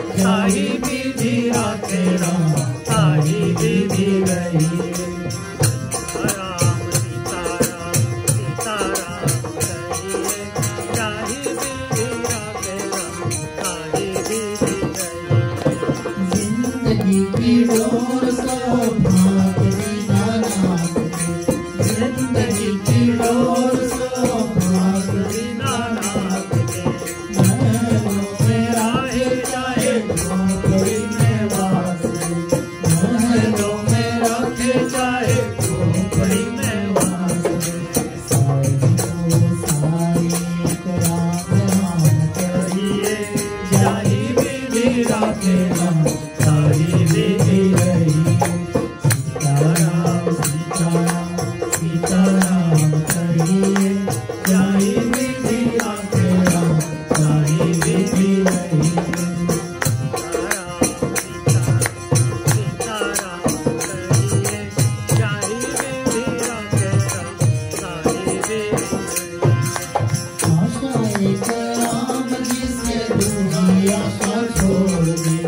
ताही विधि राखे राम ताही विधि रही राम सीताराम सीताराम कहिए ताही विधि राखे राम ताही विधि रही जिंदगी की डोर सो भाग दीनानाथ जिंदगी की डोर सो भाग दीनानाथ के महलों में राहे चाहे झोपड़ी में वास महलों में राखे चाहे झोपड़ी में वास सारी राम राम करिए जाही विधि राखे राम ताही विधि रही सीताराम सीताराम सीताराम कहिए जाही विधि राखे राम ताही विधि रही सीताराम कहिए जाही विधि राखे राम ताही विधि आशा एक राम जी से दूरी आशा छोड़ दे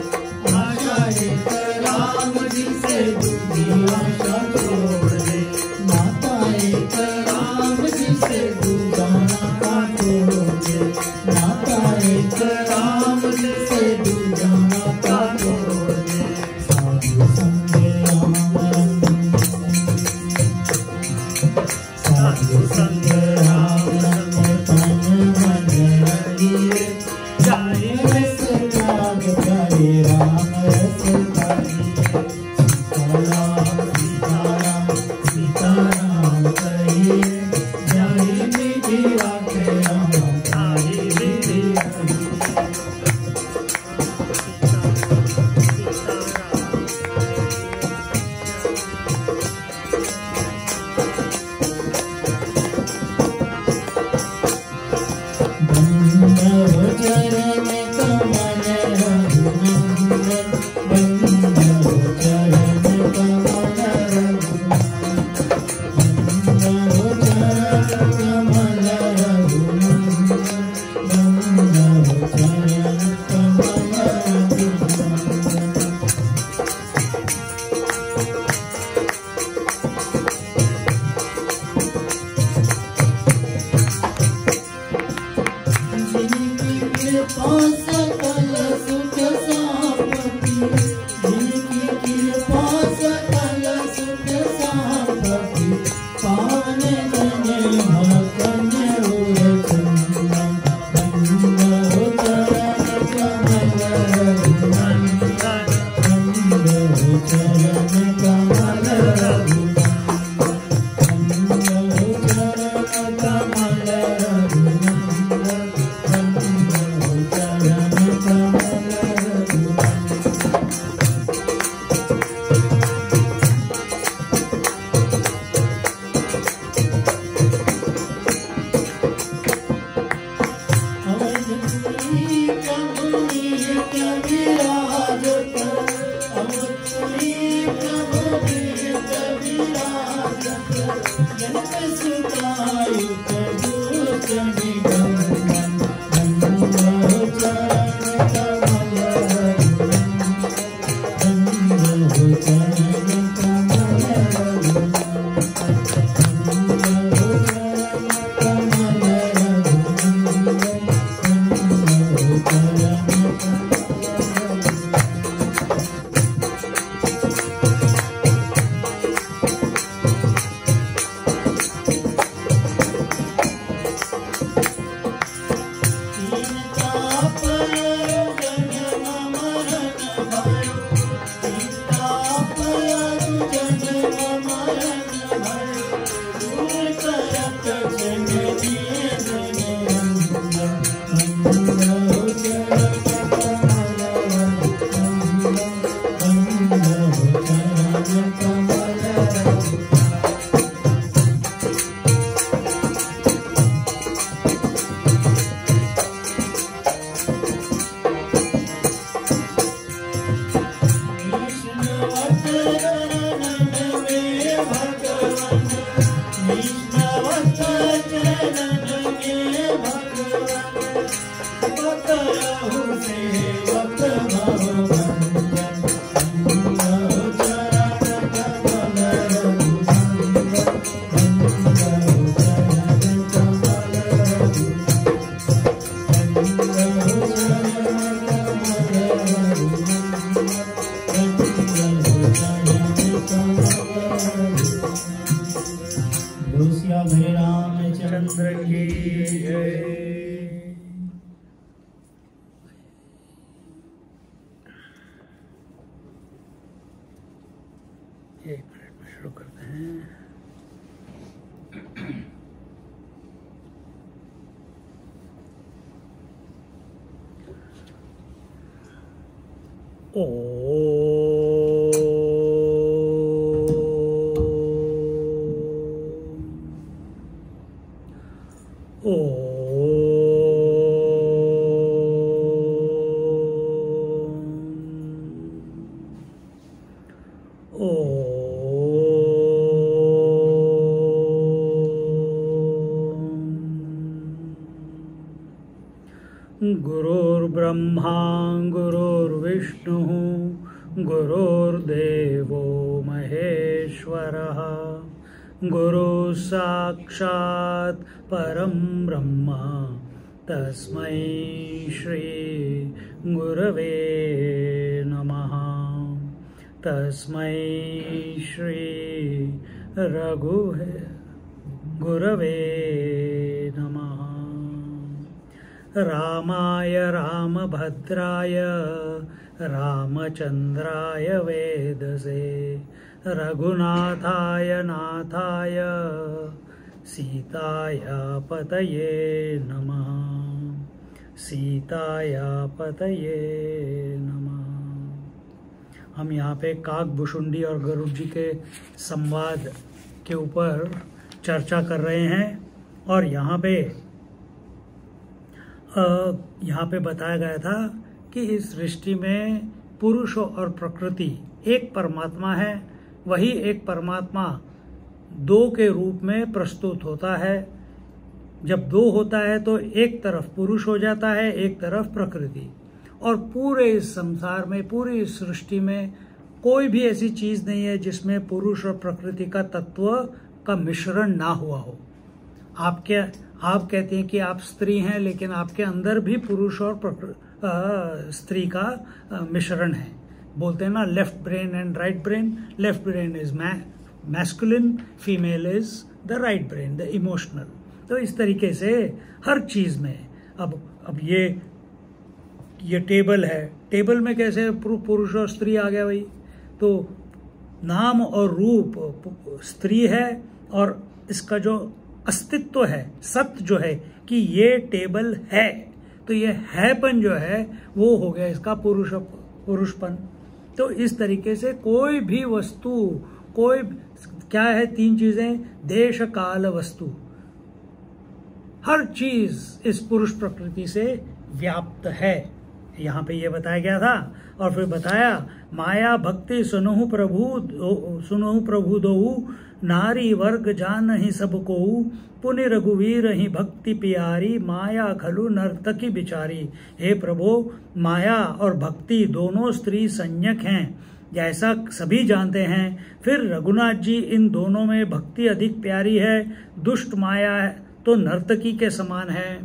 आशा एक राम जी से दूरी आशा छोड़ दे नाता एक राम जी से दूजा नाता छोड़ दे नाता एक राम जी से दूजा नाता छोड़ दे साधु संग राम साधु संग राम रंग तन मन रहिए जाहि रस राग प्यारे राम रस गाइए सीताराम सीताराम सीताराम कहिए जाहि विधि राखे राम ताहि विधि रही बंधव चरण कमल रघुनंदन बंधव चरण कमल रघुनंदन बंधव चरण कमल रघुनंदन बंधव चरण कमल रघुनंदन जिनकी कृपा सकल सुख संपत्ति जिनकी कृपा सकल सुख संपत्ति पावन जन भक्तन उर चंदन बंधव चरण कमल रघुनंदन बंधव चरण कमल रघुनंदन बंधव चरण कमल रघुनंदन बंधव चरण कमल अवधपुरी प्रभु नित्य विराजत अवधपुरी प्रभु नित्य विराजत जनक सुतायुत भूषण गंगन बंधव चरण कमल रघुनंदन बंधव चरण कमल रघुनंदन एक मिनट में शुरू करते हैं। गुरुर्ब्रह्मा गुरुर्विष्णुः गुरुर्देवो महेश्वरः गुरुः साक्षात् परं ब्रह्म तस्मै श्री गुरवे नमः। तस्मै श्री गुरवे नमः। रामाय रामभद्राय रामचन्द्राय वेदसे रघुनाथाय नाथाय सीताया पतये नमः। सीताया पतये नमः। हम यहाँ पे काकभुशुंडी और गरुड़ जी के संवाद के ऊपर चर्चा कर रहे हैं और यहाँ पे बताया गया था कि इस सृष्टि में पुरुष और प्रकृति एक परमात्मा है। वही एक परमात्मा दो के रूप में प्रस्तुत होता है। जब दो होता है तो एक तरफ पुरुष हो जाता है, एक तरफ प्रकृति। और पूरे इस संसार में, पूरी इस सृष्टि में कोई भी ऐसी चीज नहीं है जिसमें पुरुष और प्रकृति का तत्व का मिश्रण ना हुआ हो। आप कहते हैं कि आप स्त्री हैं, लेकिन आपके अंदर भी पुरुष और स्त्री का मिश्रण है। बोलते हैं ना, left brain and right brain. Left brain is masculine, female is the right brain, the emotional. तो इस तरीके से हर चीज में अब ये टेबल है, टेबल में कैसे पुरुष और स्त्री आ गया भाई? तो नाम और रूप स्त्री है और इसका जो अस्तित्व है, सत्य जो है कि ये टेबल है, तो ये हैपन जो है वो हो गया इसका पुरुषपन। तो इस तरीके से कोई भी वस्तु, कोई क्या है, तीन चीजें, देश काल वस्तु, हर चीज इस पुरुष प्रकृति से व्याप्त है। यहाँ पे ये बताया गया था। और फिर बताया, माया भक्ति सुनहु प्रभु दोहु, नारी वर्ग जान ही सबको, पुनि रघुवीर ही भक्ति प्यारी, माया खलु नर्तकी बिचारी। हे प्रभु, माया और भक्ति दोनों स्त्री संज्ञक हैं, जैसा सभी जानते हैं। फिर रघुनाथ जी, इन दोनों में भक्ति अधिक प्यारी है। दुष्ट माया तो नर्तकी के समान है।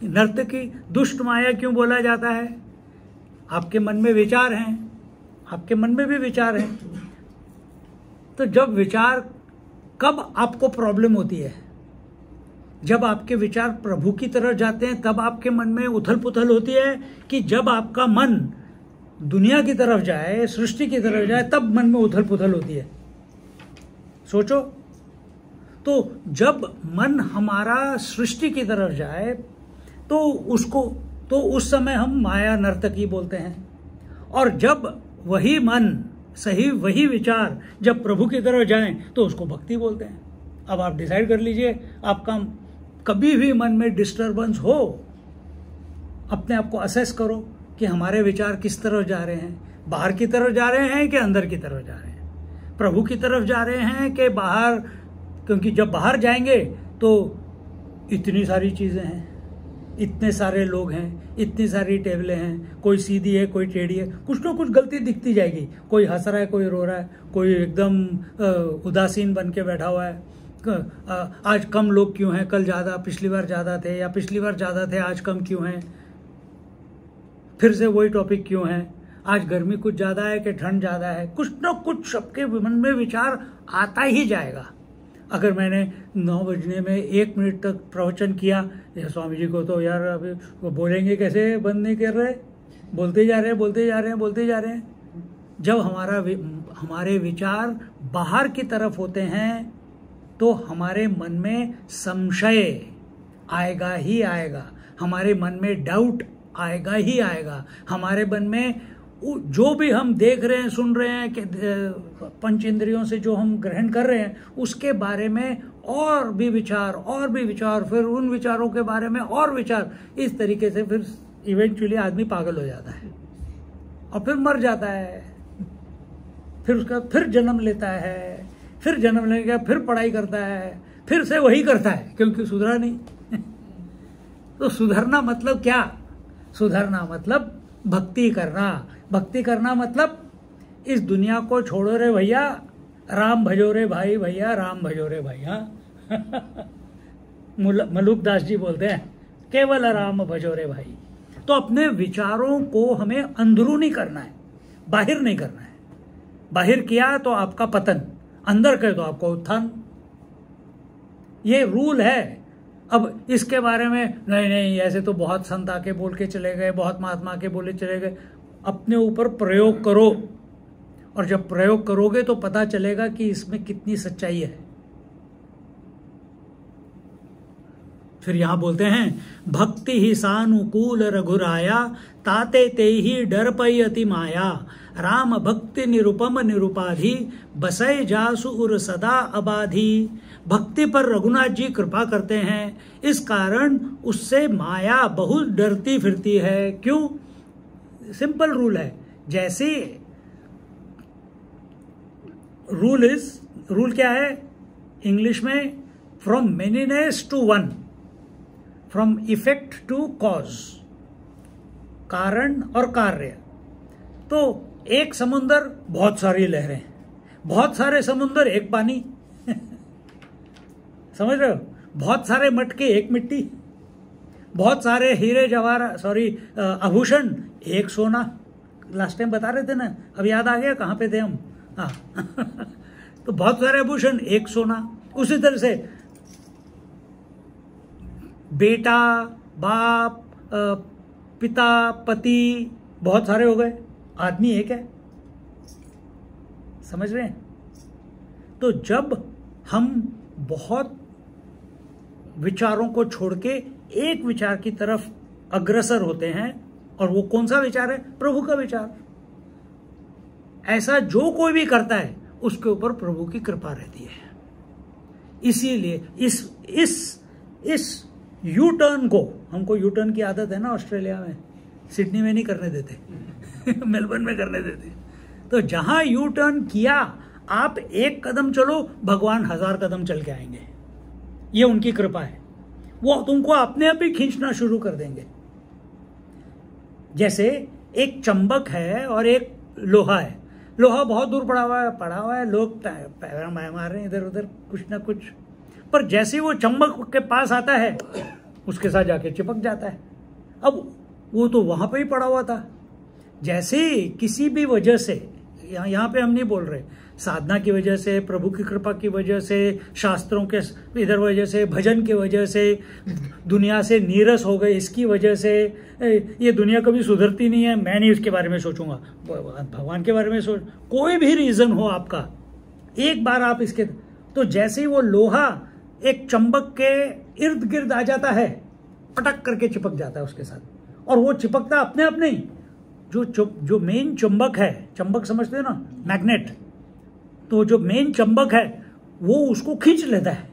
नर्तकी, दुष्ट माया क्यों बोला जाता है? आपके मन में विचार हैं, आपके मन में भी विचार हैं। तो जब विचार, कब आपको प्रॉब्लम होती है? जब आपके विचार प्रभु की तरफ जाते हैं तब आपके मन में उथल पुथल होती है, कि जब आपका मन दुनिया की तरफ जाए, सृष्टि की तरफ जाए, तब मन में उथल पुथल होती है? सोचो। तो जब मन हमारा सृष्टि की तरफ जाए तो उस समय हम माया नर्तकी बोलते हैं। और जब वही मन, सही वही विचार जब प्रभु की तरफ जाएं तो उसको भक्ति बोलते हैं। अब आप डिसाइड कर लीजिए, आपका कभी भी मन में डिस्टरबेंस हो, अपने आप को असेस करो कि हमारे विचार किस तरफ जा रहे हैं। बाहर की तरफ जा रहे हैं कि अंदर की तरफ जा रहे हैं? प्रभु की तरफ जा रहे हैं कि बाहर? क्योंकि जब बाहर जाएंगे तो इतनी सारी चीजें हैं, इतने सारे लोग हैं, इतनी सारी टेबलें हैं, कोई सीधी है, कोई टेढ़ी है, कुछ ना कुछ गलती दिखती जाएगी। कोई हंस रहा है, कोई रो रहा है, कोई एकदम उदासीन बन के बैठा हुआ है। आज कम लोग क्यों हैं, कल ज्यादा, पिछली बार ज्यादा थे, या पिछली बार ज्यादा थे, आज कम क्यों हैं? फिर से वही टॉपिक क्यों है? आज गर्मी कुछ ज्यादा है कि ठंड ज्यादा है? कुछ ना कुछ सबके मन में विचार आता ही जाएगा। अगर मैंने 9 बजने में 1 मिनट तक प्रवचन किया, स्वामी जी को तो यार अभी वो बोलेंगे कैसे, बंद नहीं कर रहे, बोलते जा रहे हैं, बोलते जा रहे हैं, बोलते जा रहे हैं। जब हमारे विचार बाहर की तरफ होते हैं तो हमारे मन में संशय आएगा ही आएगा, हमारे मन में डाउट आएगा ही आएगा, हमारे मन में जो भी हम देख रहे हैं, सुन रहे हैं कि पंच इंद्रियों से जो हम ग्रहण कर रहे हैं उसके बारे में और भी विचार, फिर उन विचारों के बारे में और विचार, इस तरीके से फिर इवेंचुअली आदमी पागल हो जाता है और फिर मर जाता है। फिर उसका फिर जन्म लेता है, फिर जन्म लेने के बाद फिर पढ़ाई करता है, फिर से वही करता है क्योंकि सुधरा नहीं। तो सुधरना मतलब क्या? सुधरना मतलब भक्ति करना। भक्ति करना मतलब इस दुनिया को छोड़ो रे भैया, राम भजो रे भाई, भैया राम भजो रे भाई। हाँ मलूक दास जी बोलते हैं केवल राम भजो रे भाई। तो अपने विचारों को हमें अंदरूनी करना है, बाहर नहीं करना है। बाहर किया तो आपका पतन, अंदर करे तो आपका उत्थान। ये रूल है। अब इसके बारे में नहीं ऐसे तो बहुत संत आके बोल के चले गए, बहुत महात्मा आके बोले चले गए। अपने ऊपर प्रयोग करो, और जब प्रयोग करोगे तो पता चलेगा कि इसमें कितनी सच्चाई है। फिर यहां बोलते हैं भक्ति ही सानुकूल रघुराया, ताते ते ही डर पई अति माया, राम भक्ति निरुपम निरुपाधि, बसै जासु उर सदा अबाधि। भक्ति पर रघुनाथ जी कृपा करते हैं, इस कारण उससे माया बहुत डरती फिरती है। क्यों? सिंपल रूल है। जैसे रूल क्या है इंग्लिश में? From manyness to one, from effect to cause, कारण और कार्य। तो एक समुंदर बहुत सारी लहरें, बहुत सारे समुंदर एक पानी। समझ रहे हो? बहुत सारे मटके एक मिट्टी, बहुत सारे हीरे जवाहर आभूषण एक सोना। लास्ट टाइम बता रहे थे ना, अब याद आ गया कहाँ पे थे हम? हाँ तो बहुत सारे आभूषण एक सोना। उसी तरह से बेटा, बाप, पिता, पति बहुत सारे हो गए, आदमी एक है। समझ रहे हैं? तो जब हम बहुत विचारों को छोड़ के एक विचार की तरफ अग्रसर होते हैं, और वो कौन सा विचार है? प्रभु का विचार। ऐसा जो कोई भी करता है उसके ऊपर प्रभु की कृपा रहती है। इसीलिए इस यू टर्न को, हमको यू टर्न की आदत है ना ऑस्ट्रेलिया में, सिडनी में नहीं करने देते मेलबर्न में करने देते। तो जहां यू टर्न किया, आप एक कदम चलो, भगवान 1000 कदम चल के आएंगे। ये उनकी कृपा है। वो तुमको अपने आप ही खींचना शुरू कर देंगे। जैसे एक चंबक है और एक लोहा है। लोहा बहुत दूर पड़ा हुआ है, लोग पैर मार रहे हैं इधर उधर कुछ ना कुछ, पर जैसे ही वो चंबक के पास आता है उसके साथ जाके चिपक जाता है। अब वो तो वहां पे ही पड़ा हुआ था। जैसे किसी भी वजह से, यहाँ पे हम नहीं बोल रहे, साधना की वजह से, प्रभु की कृपा की वजह से, शास्त्रों के इधर वजह से, भजन की वजह से, दुनिया से नीरस हो गए इसकी वजह से, ये दुनिया कभी सुधरती नहीं है, मैं नहीं उसके बारे में सोचूंगा, भगवान के बारे में सोच, कोई भी रीजन हो आपका, एक बार आप इसके, तो जैसे ही वो लोहा एक चंबक के इर्द गिर्द आ जाता है, पटक करके चिपक जाता है उसके साथ। और वो चिपकता अपने आप नहीं, जो मेन चुंबक है, चंबक समझते हो ना, मैग्नेट, तो जो मेन चंबक है वो उसको खींच लेता है।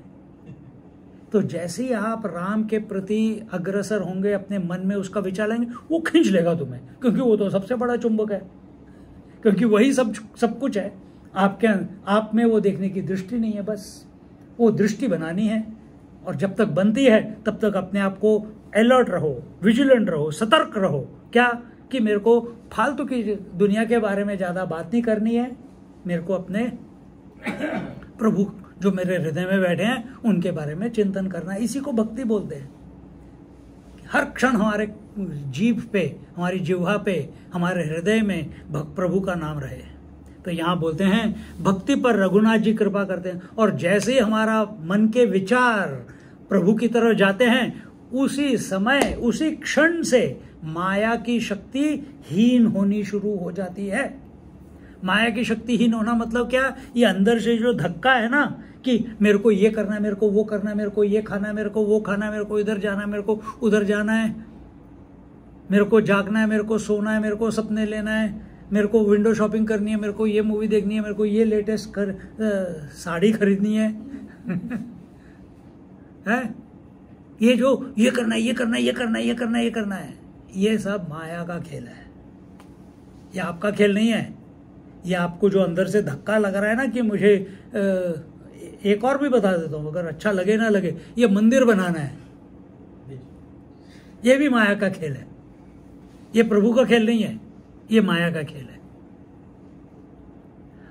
तो जैसे ही आप राम के प्रति अग्रसर होंगे, अपने मन में उसका विचार लेंगे, वो खींच लेगा तुम्हें, क्योंकि वो तो सबसे बड़ा चुंबक है, क्योंकि वही सब कुछ है। आप में वो देखने की दृष्टि नहीं है, बस वो दृष्टि बनानी है। और जब तक बनती है तब तक अपने आप को अलर्ट रहो, विजिलेंट रहो, सतर्क रहो। क्या कि मेरे को फालतू की दुनिया के बारे में ज्यादा बात नहीं करनी है, मेरे को अपने प्रभु जो मेरे हृदय में बैठे हैं उनके बारे में चिंतन करना है। इसी को भक्ति बोलते हैं। हर क्षण हमारे जीभ पे, हमारी जिह्वा पे, हमारे हृदय में प्रभु का नाम रहे। तो यहाँ बोलते हैं भक्ति पर रघुनाथ जी कृपा करते हैं, और जैसे ही हमारा मन के विचार प्रभु की तरफ जाते हैं, उसी समय, उसी क्षण से माया की शक्ति हीन होनी शुरू हो जाती है। माया की शक्तिहीन होना मतलब क्या? ये अंदर से जो धक्का है ना कि मेरे को ये करना है, मेरे को वो करना है, मेरे को ये खाना है, मेरे को वो खाना है, मेरे को इधर जाना है, मेरे को उधर जाना है, मेरे को जागना है, मेरे को सोना है, मेरे को सपने लेना है, मेरे को विंडो शॉपिंग करनी है, मेरे को ये मूवी देखनी है, मेरे को ये लेटेस्ट साड़ी खरीदनी है हैं? ये जो ये करना है, ये करना है, ये करना है, ये करना है, ये करना है, ये सब माया का खेल है। ये आपका खेल नहीं है। ये आपको जो अंदर से धक्का लग रहा है ना कि मुझे एक और भी बता देता हूँ, अगर अच्छा लगे ना लगे, ये मंदिर बनाना है, ये भी माया का खेल है। ये प्रभु का खेल नहीं है, ये माया का खेल है।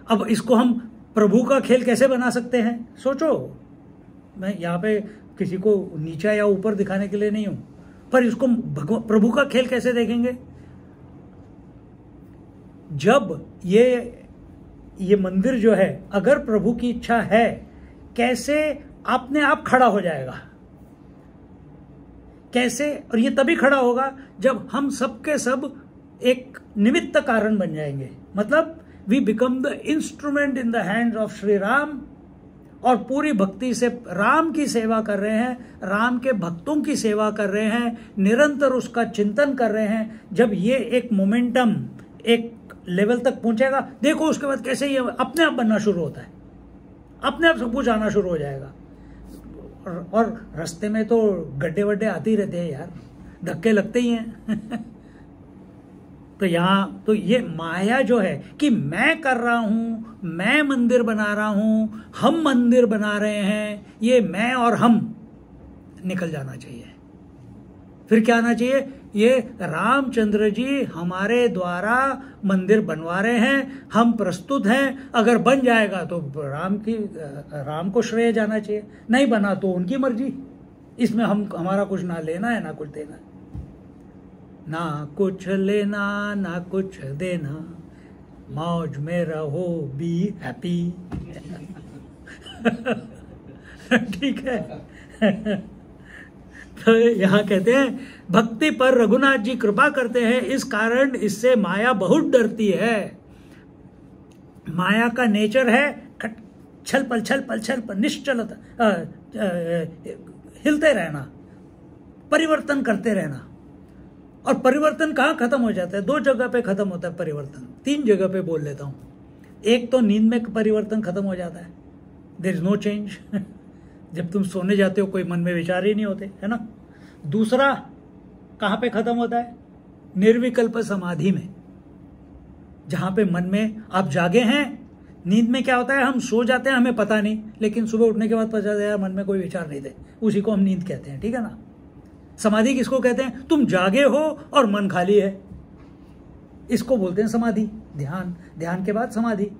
अब इसको हम प्रभु का खेल कैसे बना सकते हैं? सोचो, मैं यहाँ पे किसी को नीचा या ऊपर दिखाने के लिए नहीं हूं, पर इसको प्रभु का खेल कैसे देखेंगे? जब ये मंदिर जो है, अगर प्रभु की इच्छा है, कैसे अपने आप खड़ा हो जाएगा? कैसे? और ये तभी खड़ा होगा जब हम सब के सब एक निमित्त कारण बन जाएंगे। मतलब we become the instrument in the hands of Shri Ram, और पूरी भक्ति से राम की सेवा कर रहे हैं, राम के भक्तों की सेवा कर रहे हैं, निरंतर उसका चिंतन कर रहे हैं। जब ये एक मोमेंटम एक लेवल तक पहुंचेगा, देखो उसके बाद कैसे ये अपने आप बनना शुरू होता है, अपने आप सब कुछ आना शुरू हो जाएगा। और रास्ते में तो गड्ढे वड्ढे आते ही रहते हैं यार, धक्के लगते ही हैं तो यहाँ तो ये माया जो है कि मैं कर रहा हूं, मैं मंदिर बना रहा हूं, हम मंदिर बना रहे हैं, ये मैं और हम निकल जाना चाहिए। फिर क्या आना चाहिए? ये रामचंद्र जी हमारे द्वारा मंदिर बनवा रहे हैं, हम प्रस्तुत हैं। अगर बन जाएगा तो राम को श्रेय जाना चाहिए, नहीं बना तो उनकी मर्जी। इसमें हमारा कुछ ना लेना है ना कुछ देना है, ना कुछ लेना ना कुछ देना, मौज में रहो, बी हैप्पी ठीक है तो यहाँ कहते हैं भक्ति पर रघुनाथ जी कृपा करते हैं, इस कारण इससे माया बहुत डरती है। माया का नेचर है छल पल निश्चलता, हिलते रहना, परिवर्तन करते रहना। और परिवर्तन कहाँ खत्म हो जाता है? दो जगह पे खत्म होता है परिवर्तन, तीन जगह पे बोल लेता हूं। एक तो नींद में परिवर्तन खत्म हो जाता है, देयर इज नो चेंज जब तुम सोने जाते हो कोई मन में विचार ही नहीं होते, है ना। दूसरा कहाँ पे खत्म होता है? निर्विकल्प समाधि में, जहां पे मन में आप जागे हैं। नींद में क्या होता है? हम सो जाते हैं, हमें पता नहीं, लेकिन सुबह उठने के बाद पता चलता है मन में कोई विचार नहीं थे, उसी को हम नींद कहते हैं, ठीक है ना। समाधि किसको कहते हैं? तुम जागे हो और मन खाली है, इसको बोलते हैं समाधि। ध्यान के बाद समाधि।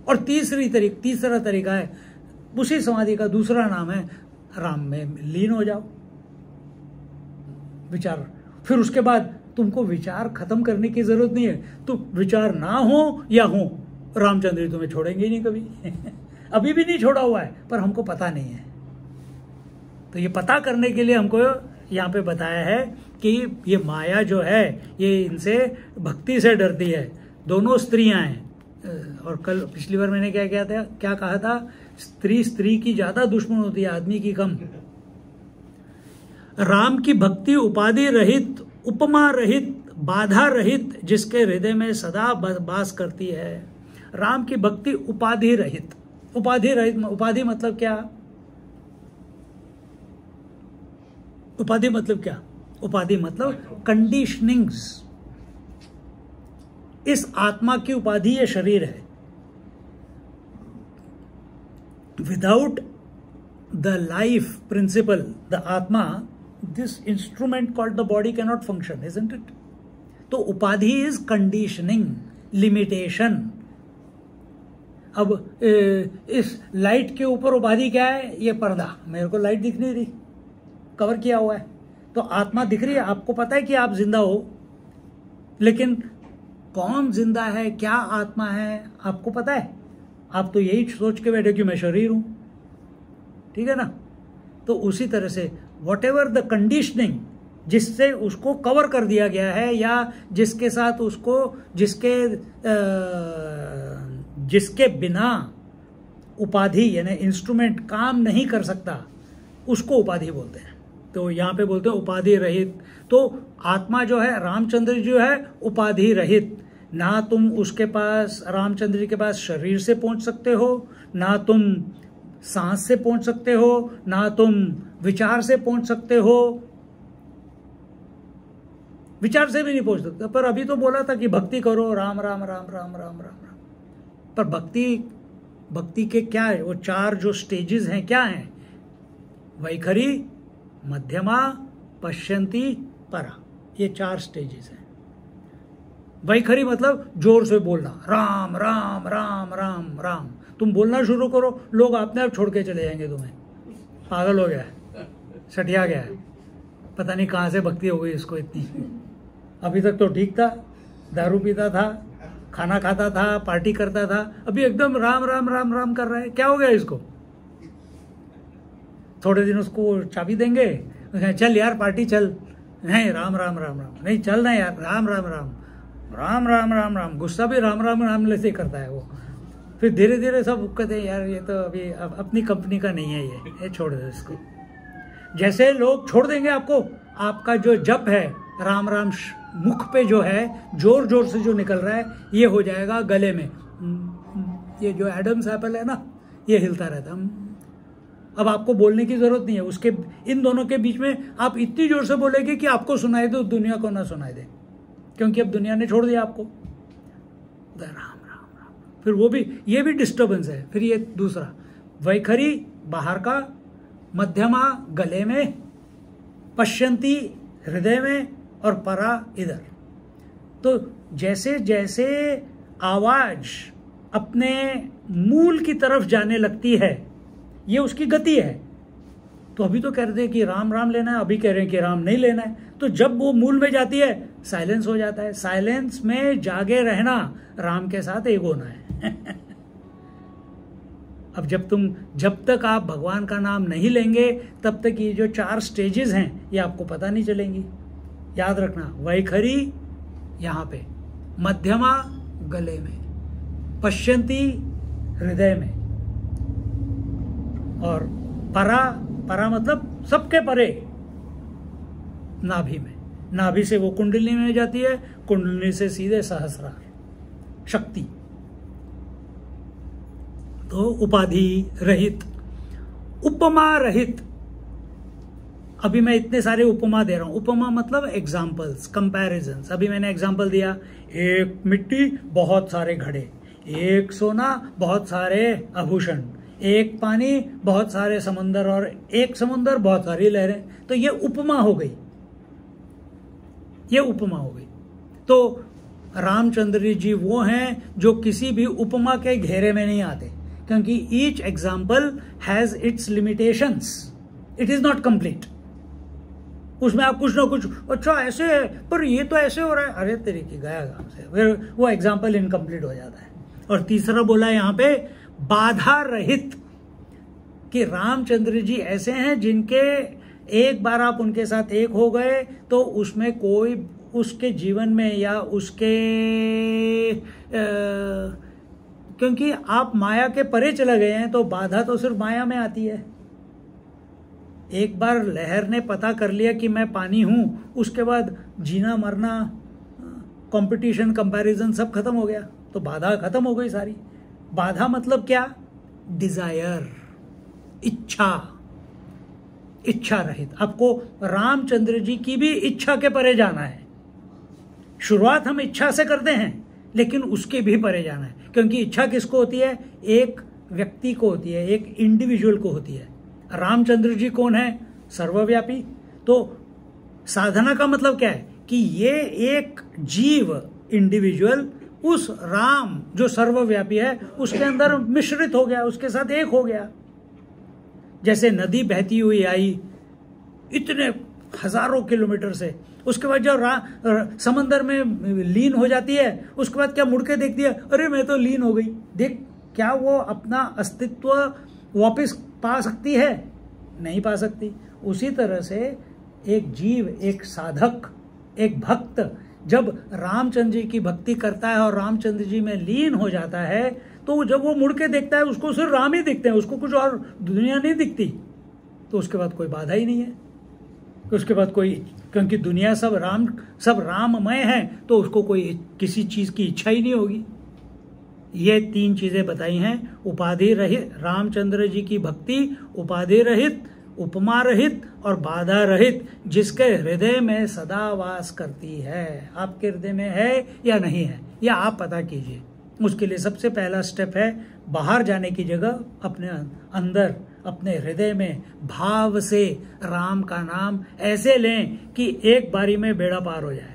और तीसरा तरीका है, उसी समाधि का दूसरा नाम है राम में लीन हो जाओ, विचार। फिर उसके बाद तुमको विचार खत्म करने की जरूरत नहीं है, तो विचार ना हो या हो, रामचंद्र तुम्हें छोड़ेंगे ही नहीं कभी अभी भी नहीं छोड़ा हुआ है, पर हमको पता नहीं है। तो ये पता करने के लिए हमको यहाँ पे बताया है कि ये माया जो है ये इनसे भक्ति से डरती है। दोनों स्त्रियां हैं, और कल पिछली बार मैंने क्या कहा था? स्त्री की ज्यादा दुश्मन होती है, आदमी की कम। राम की भक्ति उपाधि रहित, उपमा रहित, बाधा रहित, जिसके हृदय में सदा वास करती है। राम की भक्ति उपाधि रहित। उपाधि मतलब क्या? उपाधि मतलब क्या? उपाधि मतलब कंडीशनिंग्स। इस आत्मा की उपाधि ये शरीर है। Without the life principle, the atma, this instrument called the body cannot function, isn't it? तो उपाधि इज कंडीशनिंग, लिमिटेशन। अब इस लाइट के ऊपर उपाधि क्या है? ये पर्दा, मेरे को लाइट दिख नहीं रही, कवर किया हुआ है। तो आत्मा दिख रही है, आपको पता है कि आप जिंदा हो, लेकिन कौन जिंदा है, क्या आत्मा है, आपको पता है? आप तो यही सोच के बैठे कि मैं शरीर हूं, ठीक है ना। तो उसी तरह से वॉट एवर द कंडीशनिंग, जिससे उसको कवर कर दिया गया है, या जिसके साथ उसको जिसके बिना उपाधि यानी इंस्ट्रूमेंट काम नहीं कर सकता, उसको उपाधि बोलते हैं। तो यहाँ पे बोलते हैं उपाधि रहित। तो आत्मा जो है, रामचंद्र जो है उपाधि रहित। ना तुम उसके पास, रामचंद्र जी के पास शरीर से पहुंच सकते हो, ना तुम सांस से पहुंच सकते हो, ना तुम विचार से पहुंच सकते हो। विचार से भी नहीं पहुंच सकते। पर अभी तो बोला था कि भक्ति करो, राम राम राम राम राम राम राम। पर भक्ति के क्या है? वो 4 जो स्टेजेस हैं क्या हैं? वैखरी, मध्यमा, पश्यंती, परा। ये 4 स्टेजेस हैं। वैखरी मतलब जोर से बोलना, राम राम राम राम राम। तुम बोलना शुरू करो, लोग अपने आप छोड़ के चले जाएंगे तुम्हें। पागल हो गया है, सटिया गया है, पता नहीं कहाँ से भक्ति हो गई इसको इतनी। अभी तक तो ठीक था, दारू पीता था, खाना खाता था, पार्टी करता था, अभी एकदम राम राम राम राम कर रहा है। क्या हो गया इसको? थोड़े दिन उसको चाबी देंगे, चल यार पार्टी चल, नहीं राम राम राम राम, नहीं चल ना यार, राम राम राम राम राम राम राम। गुस्सा भी राम राम राम से करता है वो। फिर धीरे धीरे सब कहते हैं यार ये तो अभी अपनी कंपनी का नहीं है, ये छोड़ दो इसको। जैसे लोग छोड़ देंगे आपको, आपका जो जप है राम राम मुख पे जो है जोर जोर से जो निकल रहा है, ये हो जाएगा गले में। ये जो एडम्स एप्पल है ना, ये हिलता रहता है। अब आपको बोलने की जरूरत नहीं है। उसके इन दोनों के बीच में आप इतनी जोर से बोलेंगे कि आपको सुनाई दे, दुनिया को ना सुनाई दे, क्योंकि अब दुनिया ने छोड़ दिया आपको। राम राम राम, फिर वो भी, ये भी डिस्टर्बेंस है। फिर ये दूसरा वैखरी बाहर का, मध्यमा गले में, पश्यंती हृदय में, और परा इधर। तो जैसे जैसे आवाज अपने मूल की तरफ जाने लगती है, ये उसकी गति है। तो अभी तो कह रहे थे कि राम राम लेना है, अभी कह रहे हैं कि राम नहीं लेना है। तो जब वो मूल में जाती है, साइलेंस हो जाता है। साइलेंस में जागे रहना, राम के साथ एक होना है। अब जब तक आप भगवान का नाम नहीं लेंगे, तब तक ये जो 4 स्टेजेस हैं ये आपको पता नहीं चलेंगी। याद रखना, वैखरी यहाँ पे, मध्यमा गले में, पश्यंती हृदय में, और परा मतलब सबके परे, नाभि में। नाभि से वो कुंडली में जाती है, कुंडली से सीधे सहस्रार, शक्ति। तो उपाधि रहित, उपमा रहित। अभी मैं इतने सारे उपमा दे रहा हूं। उपमा मतलब एग्जाम्पल्स, कंपैरिजन्स। अभी मैंने एग्जाम्पल दिया, एक मिट्टी बहुत सारे घड़े, एक सोना बहुत सारे आभूषण, एक पानी बहुत सारे समंदर, और एक समुंदर बहुत सारी लहरें। तो ये उपमा हो गई, ये उपमा हो गई। तो रामचंद्र जी वो हैं जो किसी भी उपमा के घेरे में नहीं आते, क्योंकि each example has its limitations, it is not complete. उसमें आप कुछ ना कुछ, अच्छा ऐसे है पर ये तो ऐसे हो रहा है, अरे तेरे की गया काम से, फिर वो एग्जाम्पल इनकम्प्लीट हो जाता है। और तीसरा बोला यहाँ पे बाधा रहित, कि रामचंद्र जी ऐसे हैं जिनके एक बार आप उनके साथ एक हो गए तो उसमें कोई उसके जीवन में या उसके क्योंकि आप माया के परे चले गए हैं, तो बाधा तो सिर्फ माया में आती है। एक बार लहर ने पता कर लिया कि मैं पानी हूं, उसके बाद जीना मरना, कंपटीशन, कंपैरिजन सब खत्म हो गया। तो बाधा खत्म हो गई सारी। बाधा मतलब क्या? डिजायर, इच्छा रहित। आपको रामचंद्र जी की भी इच्छा के परे जाना है। शुरुआत हम इच्छा से करते हैं, लेकिन उसके भी परे जाना है, क्योंकि इच्छा किसको होती है? एक व्यक्ति को होती है, एक इंडिविजुअल को होती है। रामचंद्र जी कौन है? सर्वव्यापी। तो साधना का मतलब क्या है? कि ये एक जीव, इंडिविजुअल, उस राम जो सर्वव्यापी है उसके अंदर मिश्रित हो गया, उसके साथ एक हो गया। जैसे नदी बहती हुई आई इतने हजारों किलोमीटर से, उसके बाद जब समंदर में लीन हो जाती है, उसके बाद क्या मुड़ के देखती है, अरे मैं तो लीन हो गई। देख, क्या वो अपना अस्तित्व वापस पा सकती है? नहीं पा सकती। उसी तरह से एक जीव, एक साधक, एक भक्त जब रामचंद्र जी की भक्ति करता है और रामचंद्र जी में लीन हो जाता है, तो जब वो मुड़ के देखता है उसको सिर्फ राम ही दिखते हैं, उसको कुछ और दुनिया नहीं दिखती। तो उसके बाद कोई बाधा ही नहीं है, उसके बाद कोई, क्योंकि दुनिया सब राममय है, तो उसको कोई किसी चीज की इच्छा ही नहीं होगी। ये 3 चीजें बताई हैं, उपाधि रहित रामचंद्र जी की भक्ति, उपाधि रहित, उपमा रहित और बाधा रहित, जिसके हृदय में सदा वास करती है। आपके हृदय में है या नहीं है, या आप पता कीजिए। उसके लिए सबसे पहला स्टेप है बाहर जाने की जगह अपने अंदर, अपने हृदय में भाव से राम का नाम ऐसे लें कि एक बारी में बेड़ा पार हो जाए।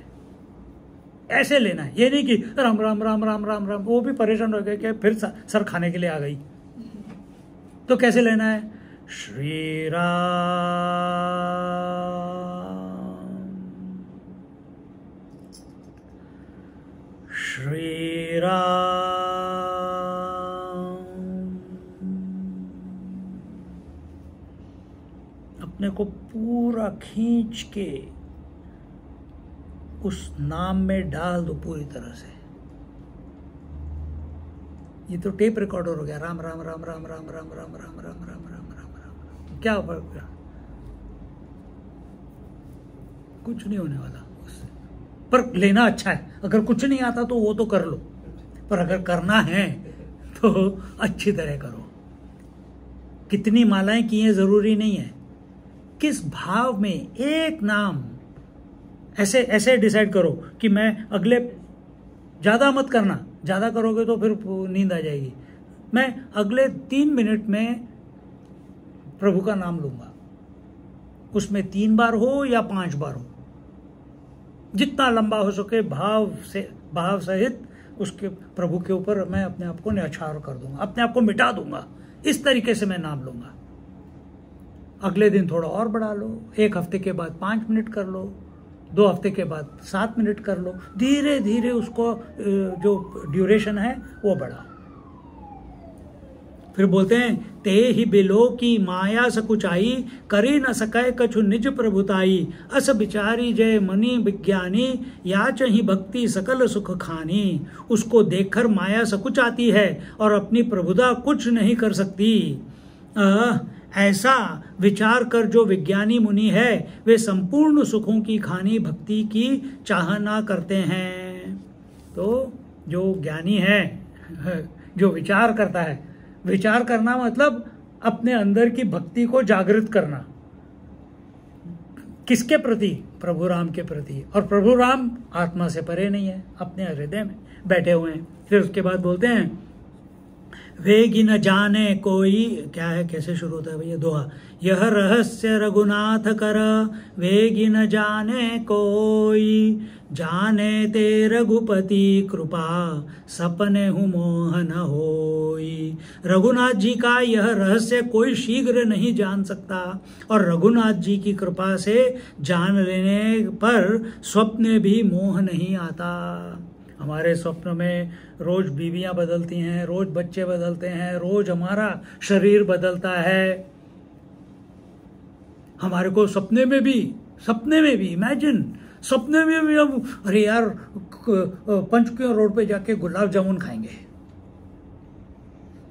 ऐसे लेना है, ये नहीं कि राम राम राम राम राम राम, वो भी परेशान हो गए कि फिर सर खाने के लिए आ गई। तो कैसे लेना है? श्री राम, श्री राम। अपने को पूरा खींच के उस नाम में डाल दो पूरी तरह से। ये तो टेप रिकॉर्डर हो गया, राम राम राम राम राम राम राम राम राम राम राम राम राम। क्या फर्क, कुछ नहीं होने वाला उससे। पर लेना अच्छा है, अगर कुछ नहीं आता तो वो तो कर लो, पर अगर करना है तो अच्छी तरह करो। कितनी मालाएं की हैं जरूरी नहीं है, किस भाव में एक नाम ऐसे डिसाइड करो कि मैं अगले, ज्यादा मत करना, ज्यादा करोगे तो फिर नींद आ जाएगी। मैं अगले 3 मिनट में प्रभु का नाम लूंगा, उसमें 3 बार हो या 5 बार हो, जितना लंबा हो सके भाव सहित उसके प्रभु के ऊपर मैं अपने आप को न्यौछावर कर दूंगा, अपने आप को मिटा दूंगा। इस तरीके से मैं नाम लूंगा। अगले दिन थोड़ा और बढ़ा लो, 1 हफ्ते के बाद 5 मिनट कर लो, 2 हफ्ते के बाद 7 मिनट कर लो, धीरे धीरे उसको जो ड्यूरेशन है वो बढ़ाओ। फिर बोलते हैं, ते ही बिलो की माया सकुचाई, करी न सकै कछु निज प्रभुताई, अस बिचारी जय मनि विज्ञानी, याच ही भक्ति सकल सुख खानी। उसको देखकर माया सकुच आती है और अपनी प्रभुता कुछ नहीं कर सकती। ऐसा विचार कर जो विज्ञानी मुनि है, वे संपूर्ण सुखों की खानी भक्ति की चाहना करते हैं। तो जो ज्ञानी है, जो विचार करता है, विचार करना मतलब अपने अंदर की भक्ति को जागृत करना। किसके प्रति? प्रभु राम के प्रति। और प्रभु राम आत्मा से परे नहीं है, अपने हृदय में बैठे हुए हैं। फिर उसके बाद बोलते हैं, वेगी न जाने कोई, क्या है, कैसे शुरू होता है भैया दोहा, यह रहस्य रघुनाथ कर, वेगी न जाने कोई, जाने ते रघुपति कृपा, सपने हूँ मोहन होई। रघुनाथ जी का यह रहस्य कोई शीघ्र नहीं जान सकता, और रघुनाथ जी की कृपा से जान लेने पर स्वप्न भी मोह नहीं आता। हमारे स्वप्न में रोज बीवियां बदलती हैं, रोज बच्चे बदलते हैं, रोज हमारा शरीर बदलता है। हमारे को सपने में भी इमेजिन, सपने में भी हम, अरे यार पंचकुला रोड पे जाके गुलाब जामुन खाएंगे।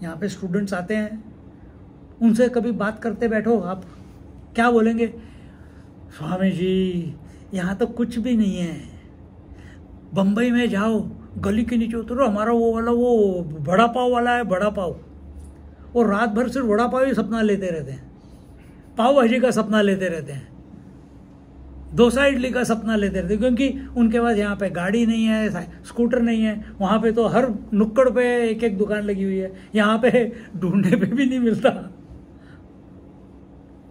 यहाँ पे स्टूडेंट्स आते हैं, उनसे कभी बात करते बैठो, आप क्या बोलेंगे? स्वामी जी यहाँ तो कुछ भी नहीं है, बंबई में जाओ, गली के नीचे उतरो, हमारा वो वाला वो बड़ा पाव वाला है, बड़ा पाव, और रात भर सिर्फ बड़ा पाव ही सपना लेते रहते हैं, पाव भाजी का सपना लेते रहते हैं, डोसा इडली का सपना लेते रहते हैं, क्योंकि उनके पास यहाँ पे गाड़ी नहीं है, स्कूटर नहीं है। वहाँ पे तो हर नुक्कड़ पे एक दुकान लगी हुई है, यहाँ पे ढूंढने पे भी नहीं मिलता।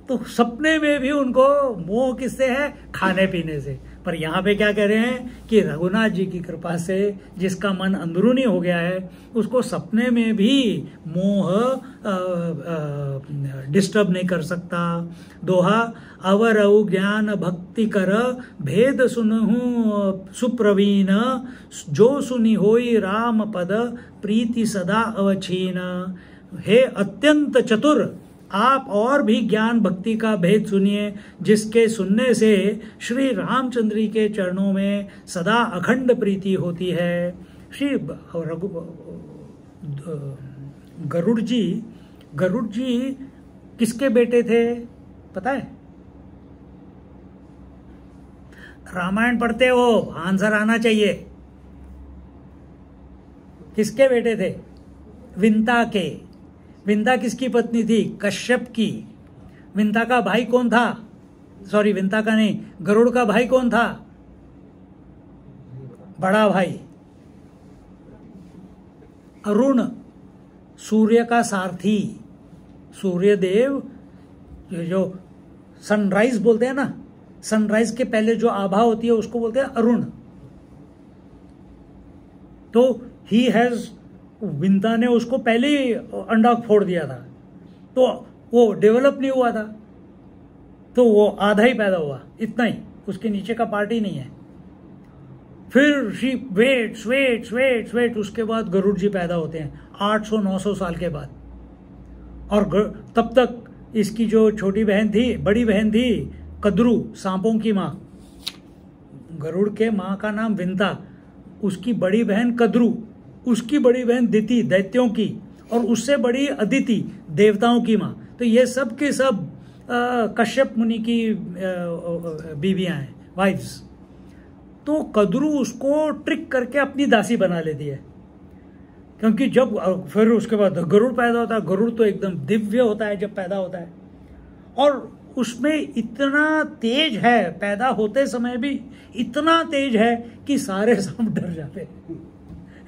तो सपने में भी उनको मोह किससे है? खाने पीने से। पर यहाँ पे क्या कह रहे हैं कि रघुनाथ जी की कृपा से जिसका मन अंदरूनी हो गया है, उसको सपने में भी मोह डिस्टर्ब नहीं कर सकता। दोहा, अवरऊ ज्ञान भक्ति कर, भेद सुनहु सुप्रवीण, जो सुनी होई राम पद, प्रीति सदा अवछीन। हे अत्यंत चतुर आप और भी ज्ञान भक्ति का भेद सुनिए, जिसके सुनने से श्री रामचंद्र के चरणों में सदा अखंड प्रीति होती है। श्री गरुड़ जी किसके बेटे थे पता है? रामायण पढ़ते हो, आंसर आना चाहिए। किसके बेटे थे? विंता के। विंता किसकी पत्नी थी? कश्यप की। विंता का भाई कौन था? सॉरी, विंता का नहीं, गरुड़ का भाई कौन था? बड़ा भाई अरुण, सूर्य का सारथी। सूर्यदेव जो सनराइज बोलते हैं ना, सनराइज के पहले जो आभा होती है उसको बोलते हैं अरुण। तो ही हैज, विंता ने उसको पहले ही अंडा फोड़ दिया था, तो वो डेवलप नहीं हुआ था, तो वो आधा ही पैदा हुआ, इतना ही, उसके नीचे का पार्ट ही नहीं है। फिर शी वेट, उसके बाद गरुड़ जी पैदा होते हैं 800-900 साल के बाद। और तब तक इसकी जो छोटी बहन थी, बड़ी बहन थी कद्रू, सांपों की माँ। गरुड़ के माँ का नाम विंता, उसकी बड़ी बहन कद्रू, उसकी बड़ी बहन दिति, दैत्यों की, और उससे बड़ी अदिति, देवताओं की माँ। तो ये सब के सब कश्यप मुनि की बीवियां हैं, वाइफ्स। तो कद्रू उसको ट्रिक करके अपनी दासी बना लेती है, क्योंकि जब फिर उसके बाद गरुड़ पैदा होता है। गरुड़ तो एकदम दिव्य होता है जब पैदा होता है, और उसमें इतना तेज है, पैदा होते समय भी इतना तेज है कि सारे सब डर जाते हैं।